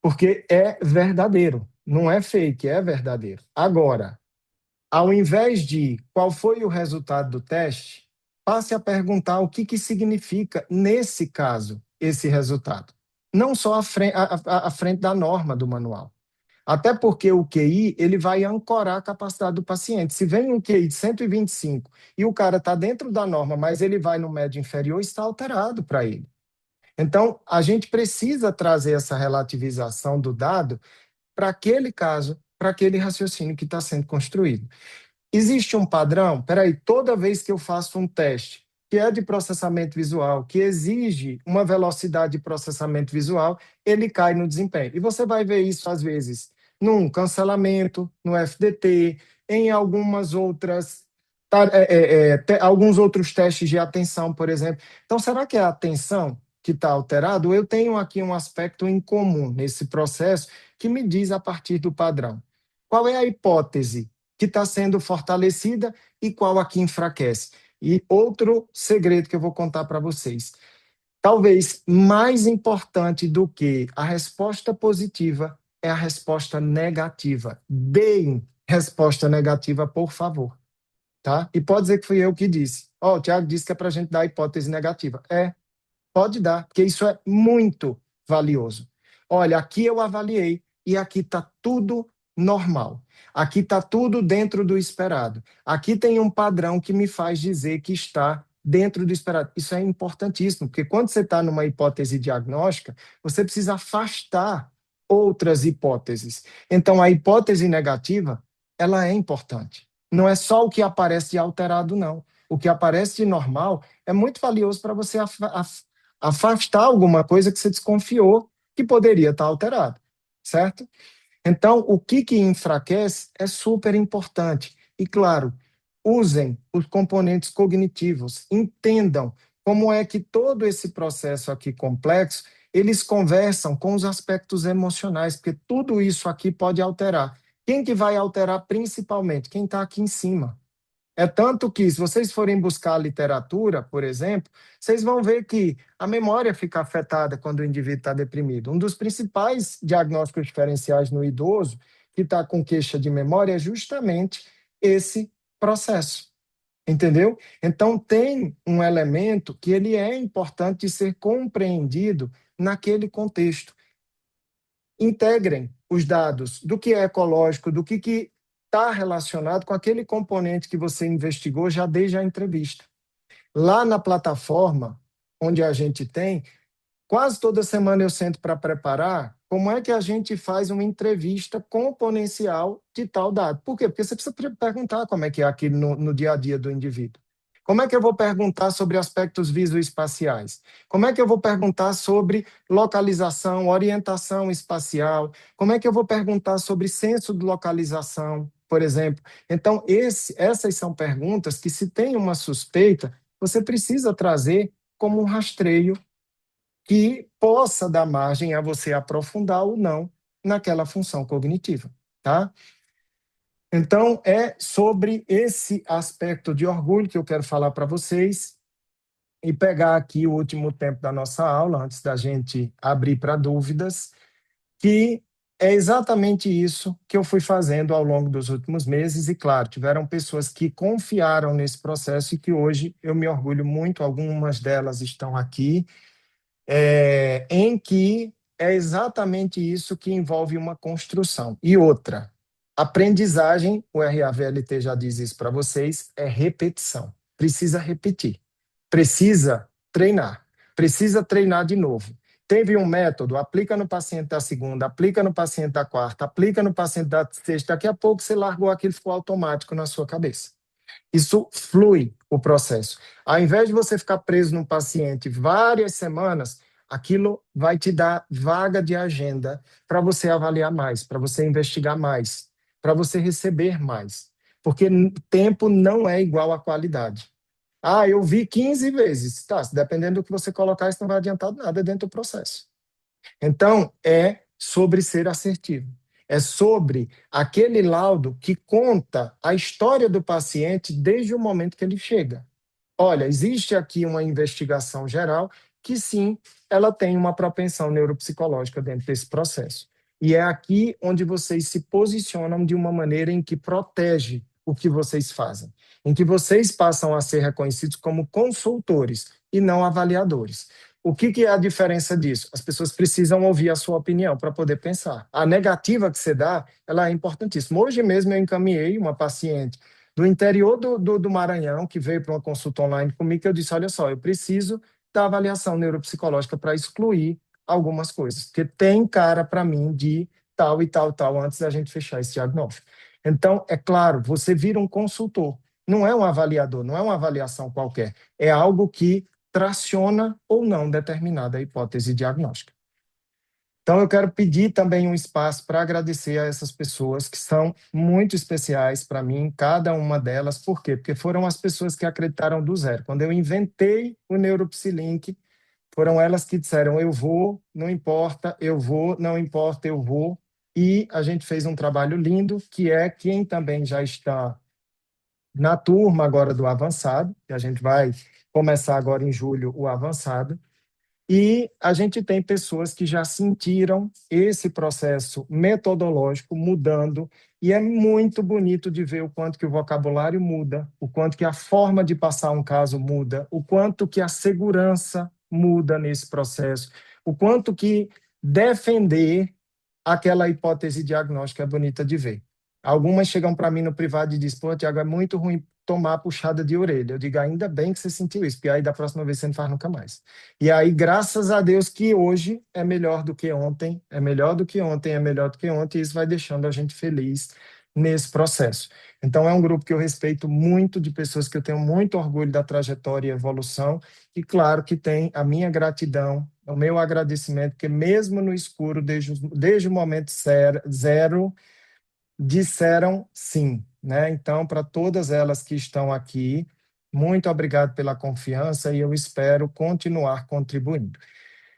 porque é verdadeiro, não é fake, é verdadeiro. Agora, ao invés de qual foi o resultado do teste, passe a perguntar o que significa, nesse caso, esse resultado. Não só à frente da norma do manual. Até porque o QI, ele vai ancorar a capacidade do paciente. Se vem um QI de 125 e o cara está dentro da norma, mas ele vai no médio inferior, está alterado para ele. Então, a gente precisa trazer essa relativização do dado para aquele caso, para aquele raciocínio que está sendo construído. Existe um padrão? Peraí, toda vez que eu faço um teste que é de processamento visual, que exige uma velocidade de processamento visual, ele cai no desempenho. E você vai ver isso, às vezes, num cancelamento, no FDT, em algumas outras, alguns outros testes de atenção, por exemplo. Então, será que é a atenção que está alterada? Ou eu tenho aqui um aspecto em comum nesse processo que me diz a partir do padrão? Qual é a hipótese que está sendo fortalecida e qual aqui enfraquece? E outro segredo que eu vou contar para vocês. Talvez mais importante do que a resposta positiva é a resposta negativa. Deem resposta negativa, por favor. Tá? E pode dizer que fui eu que disse. O Tiago disse que é para a gente dar hipótese negativa. Pode dar, porque isso é muito valioso. Olha, aqui eu avaliei e aqui está tudo normal. Aqui está tudo dentro do esperado. Aqui tem um padrão que me faz dizer que está dentro do esperado. Isso é importantíssimo, porque quando você está numa hipótese diagnóstica, você precisa afastar outras hipóteses. Então, a hipótese negativa, ela é importante. Não é só o que aparece de alterado, não. O que aparece de normal é muito valioso para você afastar alguma coisa que você desconfiou que poderia estar alterado, certo? Então, o que enfraquece é super importante. E, claro, usem os componentes cognitivos, entendam como é que todo esse processo aqui complexo, eles conversam com os aspectos emocionais, porque tudo isso aqui pode alterar. Quem que vai alterar principalmente? Quem está aqui em cima. É tanto que, se vocês forem buscar a literatura, por exemplo, vocês vão ver que a memória fica afetada quando o indivíduo está deprimido. Um dos principais diagnósticos diferenciais no idoso que está com queixa de memória é justamente esse processo, entendeu? Então, tem um elemento que ele é importante de ser compreendido naquele contexto. Integrem os dados do que é ecológico, do que está relacionado com aquele componente que você investigou já desde a entrevista. Lá na plataforma, onde a gente tem, quase toda semana eu sento para preparar como é que a gente faz uma entrevista componencial de tal dado. Por quê? Porque você precisa perguntar como é que é aquilo no dia a dia do indivíduo. Como é que eu vou perguntar sobre aspectos visoespaciais? Como é que eu vou perguntar sobre localização, orientação espacial? Como é que eu vou perguntar sobre senso de localização, por exemplo? Então, essas são perguntas que, se tem uma suspeita, você precisa trazer como um rastreio que possa dar margem a você aprofundar ou não naquela função cognitiva, tá? Então, é sobre esse aspecto de orgulho que eu quero falar para vocês e pegar aqui o último tempo da nossa aula, antes da gente abrir para dúvidas, que é exatamente isso que eu fui fazendo ao longo dos últimos meses e, claro, tiveram pessoas que confiaram nesse processo e que hoje eu me orgulho muito, algumas delas estão aqui, em que é exatamente isso que envolve uma construção. E outra, aprendizagem, o RAVLT já diz isso para vocês, é repetição. Precisa repetir, precisa treinar de novo. Teve um método, aplica no paciente da segunda, aplica no paciente da quarta, aplica no paciente da sexta, daqui a pouco você largou aquilo, ficou automático na sua cabeça. Isso flui o processo. Ao invés de você ficar preso num paciente várias semanas, aquilo vai te dar vaga de agenda para você avaliar mais, para você investigar mais, para você receber mais. Porque tempo não é igual à qualidade. Ah, eu vi 15 vezes. Tá, dependendo do que você colocar, isso não vai adiantar nada dentro do processo. Então, é sobre ser assertivo. É sobre aquele laudo que conta a história do paciente desde o momento que ele chega. Olha, existe aqui uma investigação geral que sim, ela tem uma propensão neuropsicológica dentro desse processo. E é aqui onde vocês se posicionam de uma maneira em que protege o que vocês fazem, em que vocês passam a ser reconhecidos como consultores e não avaliadores. O que é a diferença disso? As pessoas precisam ouvir a sua opinião para poder pensar. A negativa que você dá, ela é importantíssima. Hoje mesmo eu encaminhei uma paciente do interior do Maranhão, que veio para uma consulta online comigo, que eu disse, olha só, eu preciso da avaliação neuropsicológica para excluir algumas coisas, porque tem cara para mim de tal e tal, tal, antes da gente fechar esse diagnóstico. Então, é claro, você vira um consultor, não é um avaliador, não é uma avaliação qualquer, é algo que traciona ou não determinada hipótese diagnóstica. Então, eu quero pedir também um espaço para agradecer a essas pessoas que são muito especiais para mim, cada uma delas. Por quê? Porque foram as pessoas que acreditaram do zero. Quando eu inventei o NeuroPsiLink, foram elas que disseram, eu vou, não importa, eu vou, não importa, eu vou. E a gente fez um trabalho lindo, que é quem também já está na turma agora do avançado, que a gente vai começar agora em julho o avançado. E a gente tem pessoas que já sentiram esse processo metodológico mudando, e é muito bonito de ver o quanto que o vocabulário muda, o quanto que a forma de passar um caso muda, o quanto que a segurança muda nesse processo, o quanto que defender aquela hipótese diagnóstica é bonita de ver. Algumas chegam para mim no privado e dizem, pô, Tiago, é muito ruim tomar puxada de orelha. Eu digo, ainda bem que você sentiu isso, porque aí da próxima vez você não faz nunca mais. E aí, graças a Deus que hoje é melhor do que ontem, é melhor do que ontem, é melhor do que ontem, e isso vai deixando a gente feliz nesse processo. Então, é um grupo que eu respeito muito, de pessoas que eu tenho muito orgulho da trajetória e evolução, e claro que tem a minha gratidão, o meu agradecimento, porque mesmo no escuro, desde o momento zero, disseram sim, né? Então, para todas elas que estão aqui, muito obrigado pela confiança e eu espero continuar contribuindo.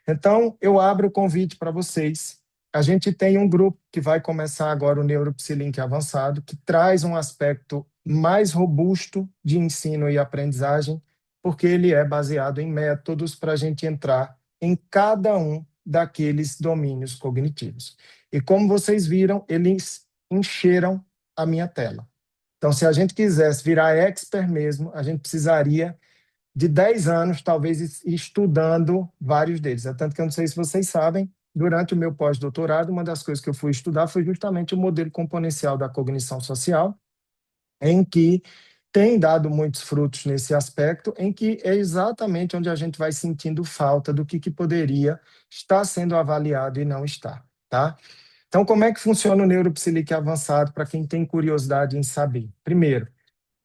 Então, eu abro o convite para vocês. A gente tem um grupo que vai começar agora o NeuroPsiLink Avançado, que traz um aspecto mais robusto de ensino e aprendizagem, porque ele é baseado em métodos para a gente entrar em cada um daqueles domínios cognitivos. E como vocês viram, eles encheram a minha tela. Então, se a gente quisesse virar expert mesmo, a gente precisaria de 10 anos, talvez, estudando vários deles. É tanto que eu não sei se vocês sabem, durante o meu pós-doutorado, uma das coisas que eu fui estudar foi justamente o modelo componencial da cognição social, em que tem dado muitos frutos nesse aspecto, em que é exatamente onde a gente vai sentindo falta do que poderia estar sendo avaliado e não está, tá? Então, como é que funciona o NeuroPsiLink avançado para quem tem curiosidade em saber? Primeiro,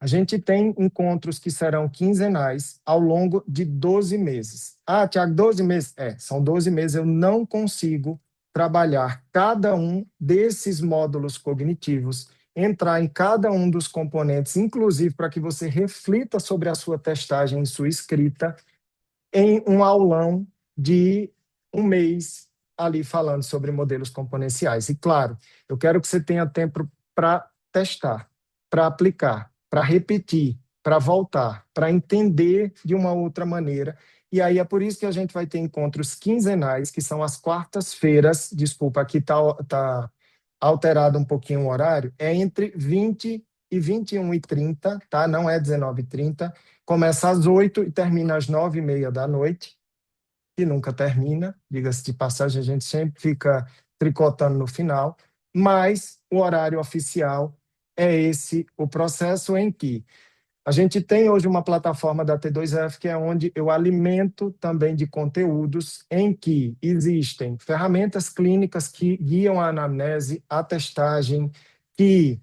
a gente tem encontros que serão quinzenais ao longo de 12 meses. Ah, Tiago, 12 meses? São 12 meses. Eu não consigo trabalhar cada um desses módulos cognitivos, entrar em cada um dos componentes, inclusive para que você reflita sobre a sua testagem e sua escrita, em um aulão de um mês ali falando sobre modelos componenciais. E, claro, eu quero que você tenha tempo para testar, para aplicar, para repetir, para voltar, para entender de uma outra maneira. E aí é por isso que a gente vai ter encontros quinzenais, que são as quartas-feiras. Desculpa, aqui tá alterado um pouquinho o horário. É entre 20 e 21h30, tá? Não é 19h30. Começa às 8 e termina às 9h30 da noite, que nunca termina. Diga-se de passagem, a gente sempre fica tricotando no final. Mas o horário oficial é esse, o processo em que a gente tem hoje uma plataforma da T2F, que é onde eu alimento também de conteúdos em que existem ferramentas clínicas que guiam a anamnese, a testagem, que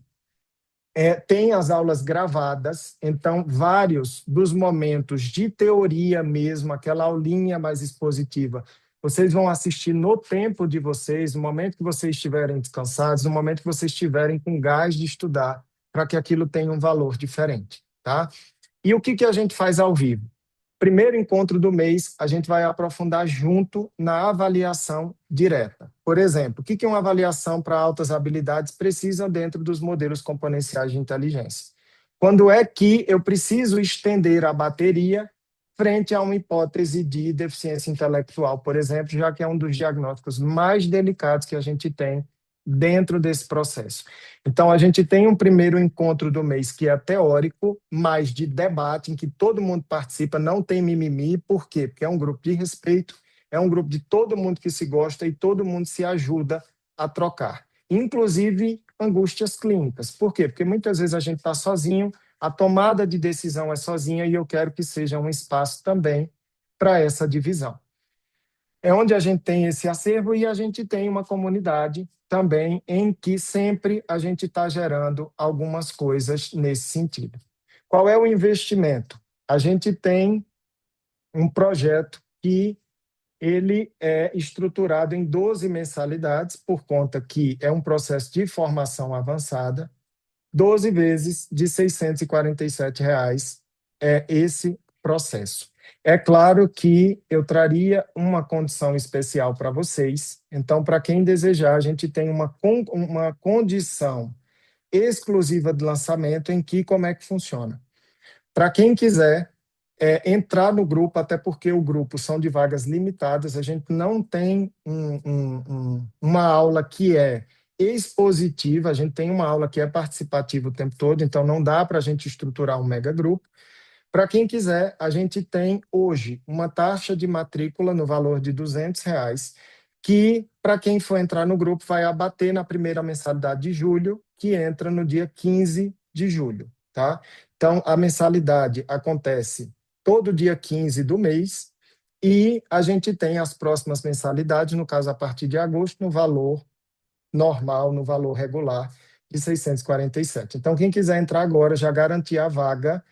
tem as aulas gravadas, então vários dos momentos de teoria mesmo, aquela aulinha mais expositiva, vocês vão assistir no tempo de vocês, no momento que vocês estiverem descansados, no momento que vocês estiverem com gás de estudar, para que aquilo tenha um valor diferente, tá? E o que a gente faz ao vivo? Primeiro encontro do mês, a gente vai aprofundar junto na avaliação direta. Por exemplo, o que uma avaliação para altas habilidades precisa dentro dos modelos componenciais de inteligência? Quando é que eu preciso estender a bateria frente a uma hipótese de deficiência intelectual, por exemplo, já que é um dos diagnósticos mais delicados que a gente tem dentro desse processo. Então, a gente tem um primeiro encontro do mês que é teórico, mais de debate, em que todo mundo participa, não tem mimimi. Por quê? Porque é um grupo de respeito, é um grupo de todo mundo que se gosta e todo mundo se ajuda a trocar. Inclusive, angústias clínicas. Por quê? Porque muitas vezes a gente está sozinho, a tomada de decisão é sozinha e eu quero que seja um espaço também para essa divisão. É onde a gente tem esse acervo e a gente tem uma comunidade também em que sempre a gente está gerando algumas coisas nesse sentido. Qual é o investimento? A gente tem um projeto que ele é estruturado em 12 mensalidades, por conta que é um processo de formação avançada, 12 vezes de R$ 647 é esse processo. É claro que eu traria uma condição especial para vocês. Então, para quem desejar, a gente tem uma condição exclusiva de lançamento em que como é que funciona. Para quem quiser entrar no grupo, até porque o grupo são de vagas limitadas, a gente não tem uma aula que é expositiva, a gente tem uma aula que é participativa o tempo todo, então não dá para a gente estruturar um mega grupo. Para quem quiser, a gente tem hoje uma taxa de matrícula no valor de R$ 200, que para quem for entrar no grupo vai abater na primeira mensalidade de julho, que entra no dia 15 de julho, tá? Então, a mensalidade acontece todo dia 15 do mês e a gente tem as próximas mensalidades, no caso, a partir de agosto, no valor normal, no valor regular de 647. Então, quem quiser entrar agora, já garantir a vaga,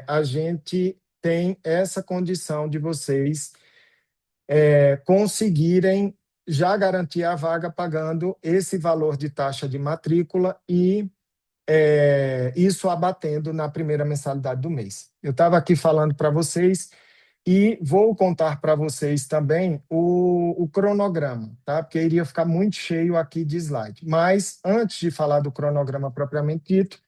a gente tem essa condição de vocês conseguirem já garantir a vaga pagando esse valor de taxa de matrícula e isso abatendo na primeira mensalidade do mês. Eu estava aqui falando para vocês e vou contar para vocês também o cronograma, tá? Porque iria ficar muito cheio aqui de slide. Mas, antes de falar do cronograma propriamente dito,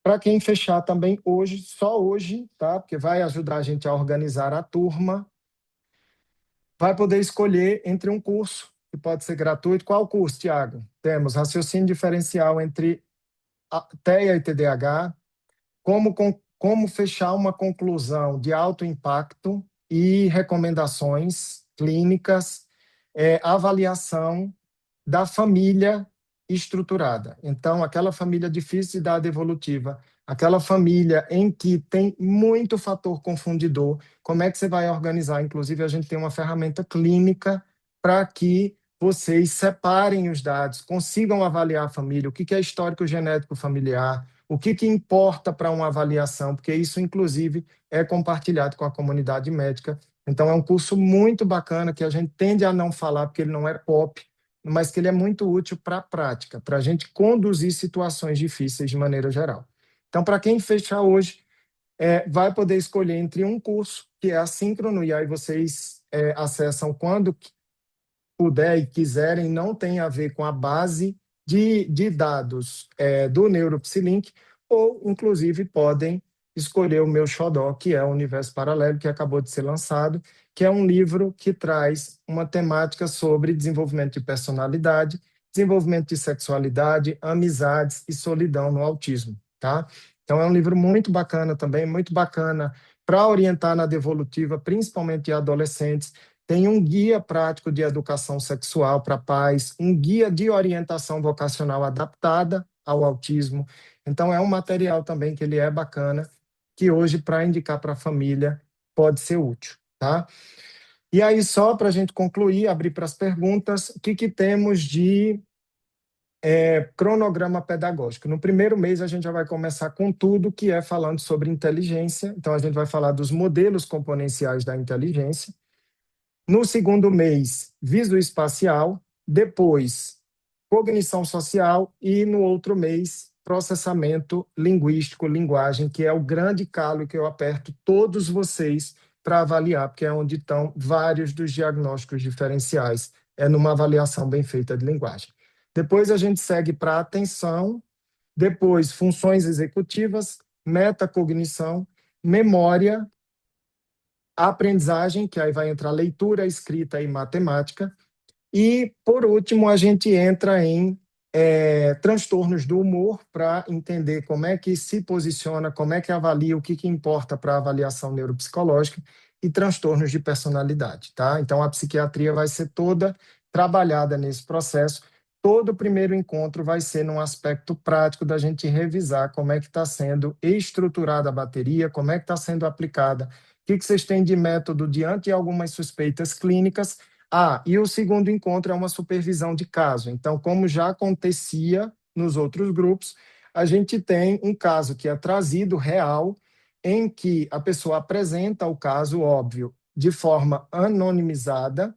para quem fechar também hoje, só hoje, tá? Porque vai ajudar a gente a organizar a turma, vai poder escolher entre um curso, que pode ser gratuito. Qual curso, Tiago? Temos raciocínio diferencial entre TEA e TDAH, como fechar uma conclusão de alto impacto e recomendações clínicas, avaliação da família estruturada. Então, aquela família difícil de idade evolutiva, aquela família em que tem muito fator confundidor, como é que você vai organizar? Inclusive, a gente tem uma ferramenta clínica para que vocês separem os dados, consigam avaliar a família, o que é histórico genético familiar, o que importa para uma avaliação, porque isso, inclusive, é compartilhado com a comunidade médica. Então, é um curso muito bacana que a gente tende a não falar, porque ele não é pop, mas que ele é muito útil para a prática, para a gente conduzir situações difíceis de maneira geral. Então, para quem fechar hoje, vai poder escolher entre um curso, que é assíncrono, e aí vocês acessam quando puder e quiserem, não tem a ver com a base de dados do NeuroPsylink, ou, inclusive, podem escolher o meu xodó, que é o Universo Paralelo, que acabou de ser lançado, que é um livro que traz uma temática sobre desenvolvimento de personalidade, desenvolvimento de sexualidade, amizades e solidão no autismo, tá? Então é um livro muito bacana também, muito bacana para orientar na devolutiva, principalmente de adolescentes. Tem um guia prático de educação sexual para pais, um guia de orientação vocacional adaptada ao autismo. Então é um material também que ele é bacana, que hoje, para indicar para a família, pode ser útil, tá? E aí, só para a gente concluir, abrir para as perguntas, o que temos de cronograma pedagógico? No primeiro mês, a gente já vai começar com tudo que é falando sobre inteligência. Então, a gente vai falar dos modelos componenciais da inteligência. No segundo mês, visoespacial. Depois, cognição social. E no outro mês, processamento linguístico, linguagem, que é o grande calo que eu aperto todos vocês para avaliar, porque é onde estão vários dos diagnósticos diferenciais. É numa avaliação bem feita de linguagem. Depois a gente segue para atenção, depois funções executivas, metacognição, memória, aprendizagem, que aí vai entrar leitura, escrita e matemática, e, por último, a gente entra em transtornos do humor para entender como é que se posiciona, como é que avalia, o que importa para a avaliação neuropsicológica e transtornos de personalidade, tá? Então, a psiquiatria vai ser toda trabalhada nesse processo. Todo o primeiro encontro vai ser num aspecto prático da gente revisar como é que está sendo estruturada a bateria, como é que está sendo aplicada, o que vocês têm de método diante de algumas suspeitas clínicas. E o segundo encontro é uma supervisão de caso. Então, como já acontecia nos outros grupos, a gente tem um caso que é trazido real, em que a pessoa apresenta o caso, óbvio, de forma anonimizada,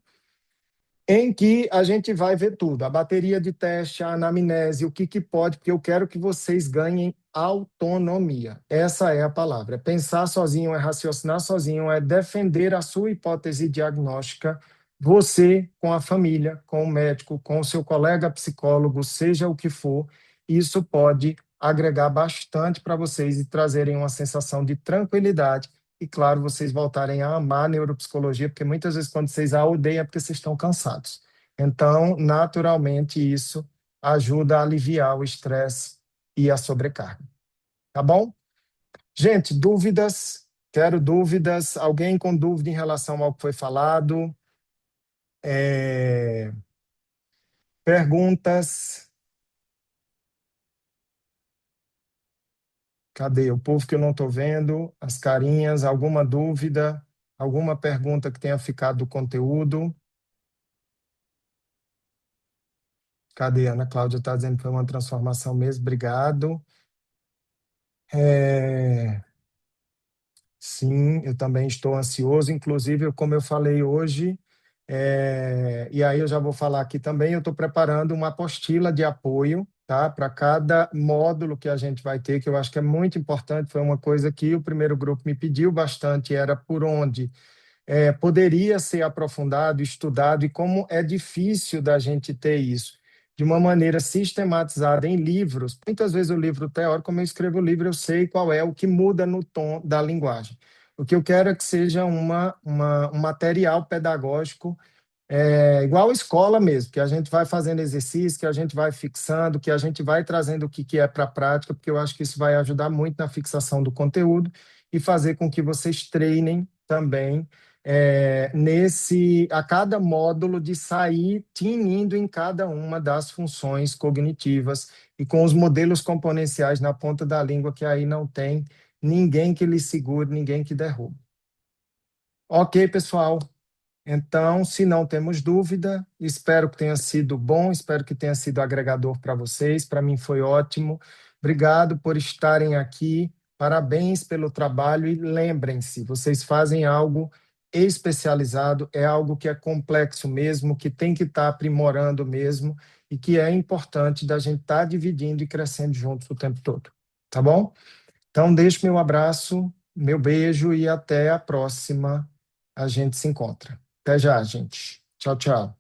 em que a gente vai ver tudo, a bateria de teste, a anamnese, o que pode, porque eu quero que vocês ganhem autonomia. Essa é a palavra. É pensar sozinho, é raciocinar sozinho, é defender a sua hipótese diagnóstica, você com a família, com o médico, com o seu colega psicólogo, seja o que for. Isso pode agregar bastante para vocês e trazerem uma sensação de tranquilidade. E, claro, vocês voltarem a amar a neuropsicologia, porque muitas vezes quando vocês a odeiam é porque vocês estão cansados. Então, naturalmente, isso ajuda a aliviar o estresse e a sobrecarga. Tá bom? Gente, dúvidas? Quero dúvidas. Alguém com dúvida em relação ao que foi falado? Perguntas? Cadê? O povo que eu não estou vendo, as carinhas, alguma dúvida, alguma pergunta que tenha ficado do conteúdo? Cadê? Ana Cláudia está dizendo que foi uma transformação mesmo, obrigado. Sim, eu também estou ansioso, inclusive, como eu falei hoje, e aí eu já vou falar aqui também, eu estou preparando uma apostila de apoio, tá, para cada módulo que a gente vai ter, que eu acho que é muito importante, foi uma coisa que o primeiro grupo me pediu bastante, era por onde poderia ser aprofundado, estudado, e como é difícil da gente ter isso de uma maneira sistematizada em livros. Muitas vezes o livro teórico, como eu escrevo o livro, eu sei qual é o que muda no tom da linguagem. O que eu quero é que seja um material pedagógico igual escola mesmo, que a gente vai fazendo exercício, que a gente vai fixando, que a gente vai trazendo o que é para a prática, porque eu acho que isso vai ajudar muito na fixação do conteúdo e fazer com que vocês treinem também a cada módulo de sair tinindo em cada uma das funções cognitivas e com os modelos componenciais na ponta da língua, que aí não tem ninguém que lhe segure, ninguém que derrube. Ok, pessoal? Então, se não temos dúvida, espero que tenha sido bom, espero que tenha sido agregador para vocês. Para mim foi ótimo. Obrigado por estarem aqui. Parabéns pelo trabalho e lembrem-se, vocês fazem algo especializado, é algo que é complexo mesmo, que tem que estar aprimorando mesmo e que é importante da gente estar dividindo e crescendo juntos o tempo todo. Tá bom? Então, deixo meu abraço, meu beijo e até a próxima. A gente se encontra. Até já, gente. Tchau, tchau.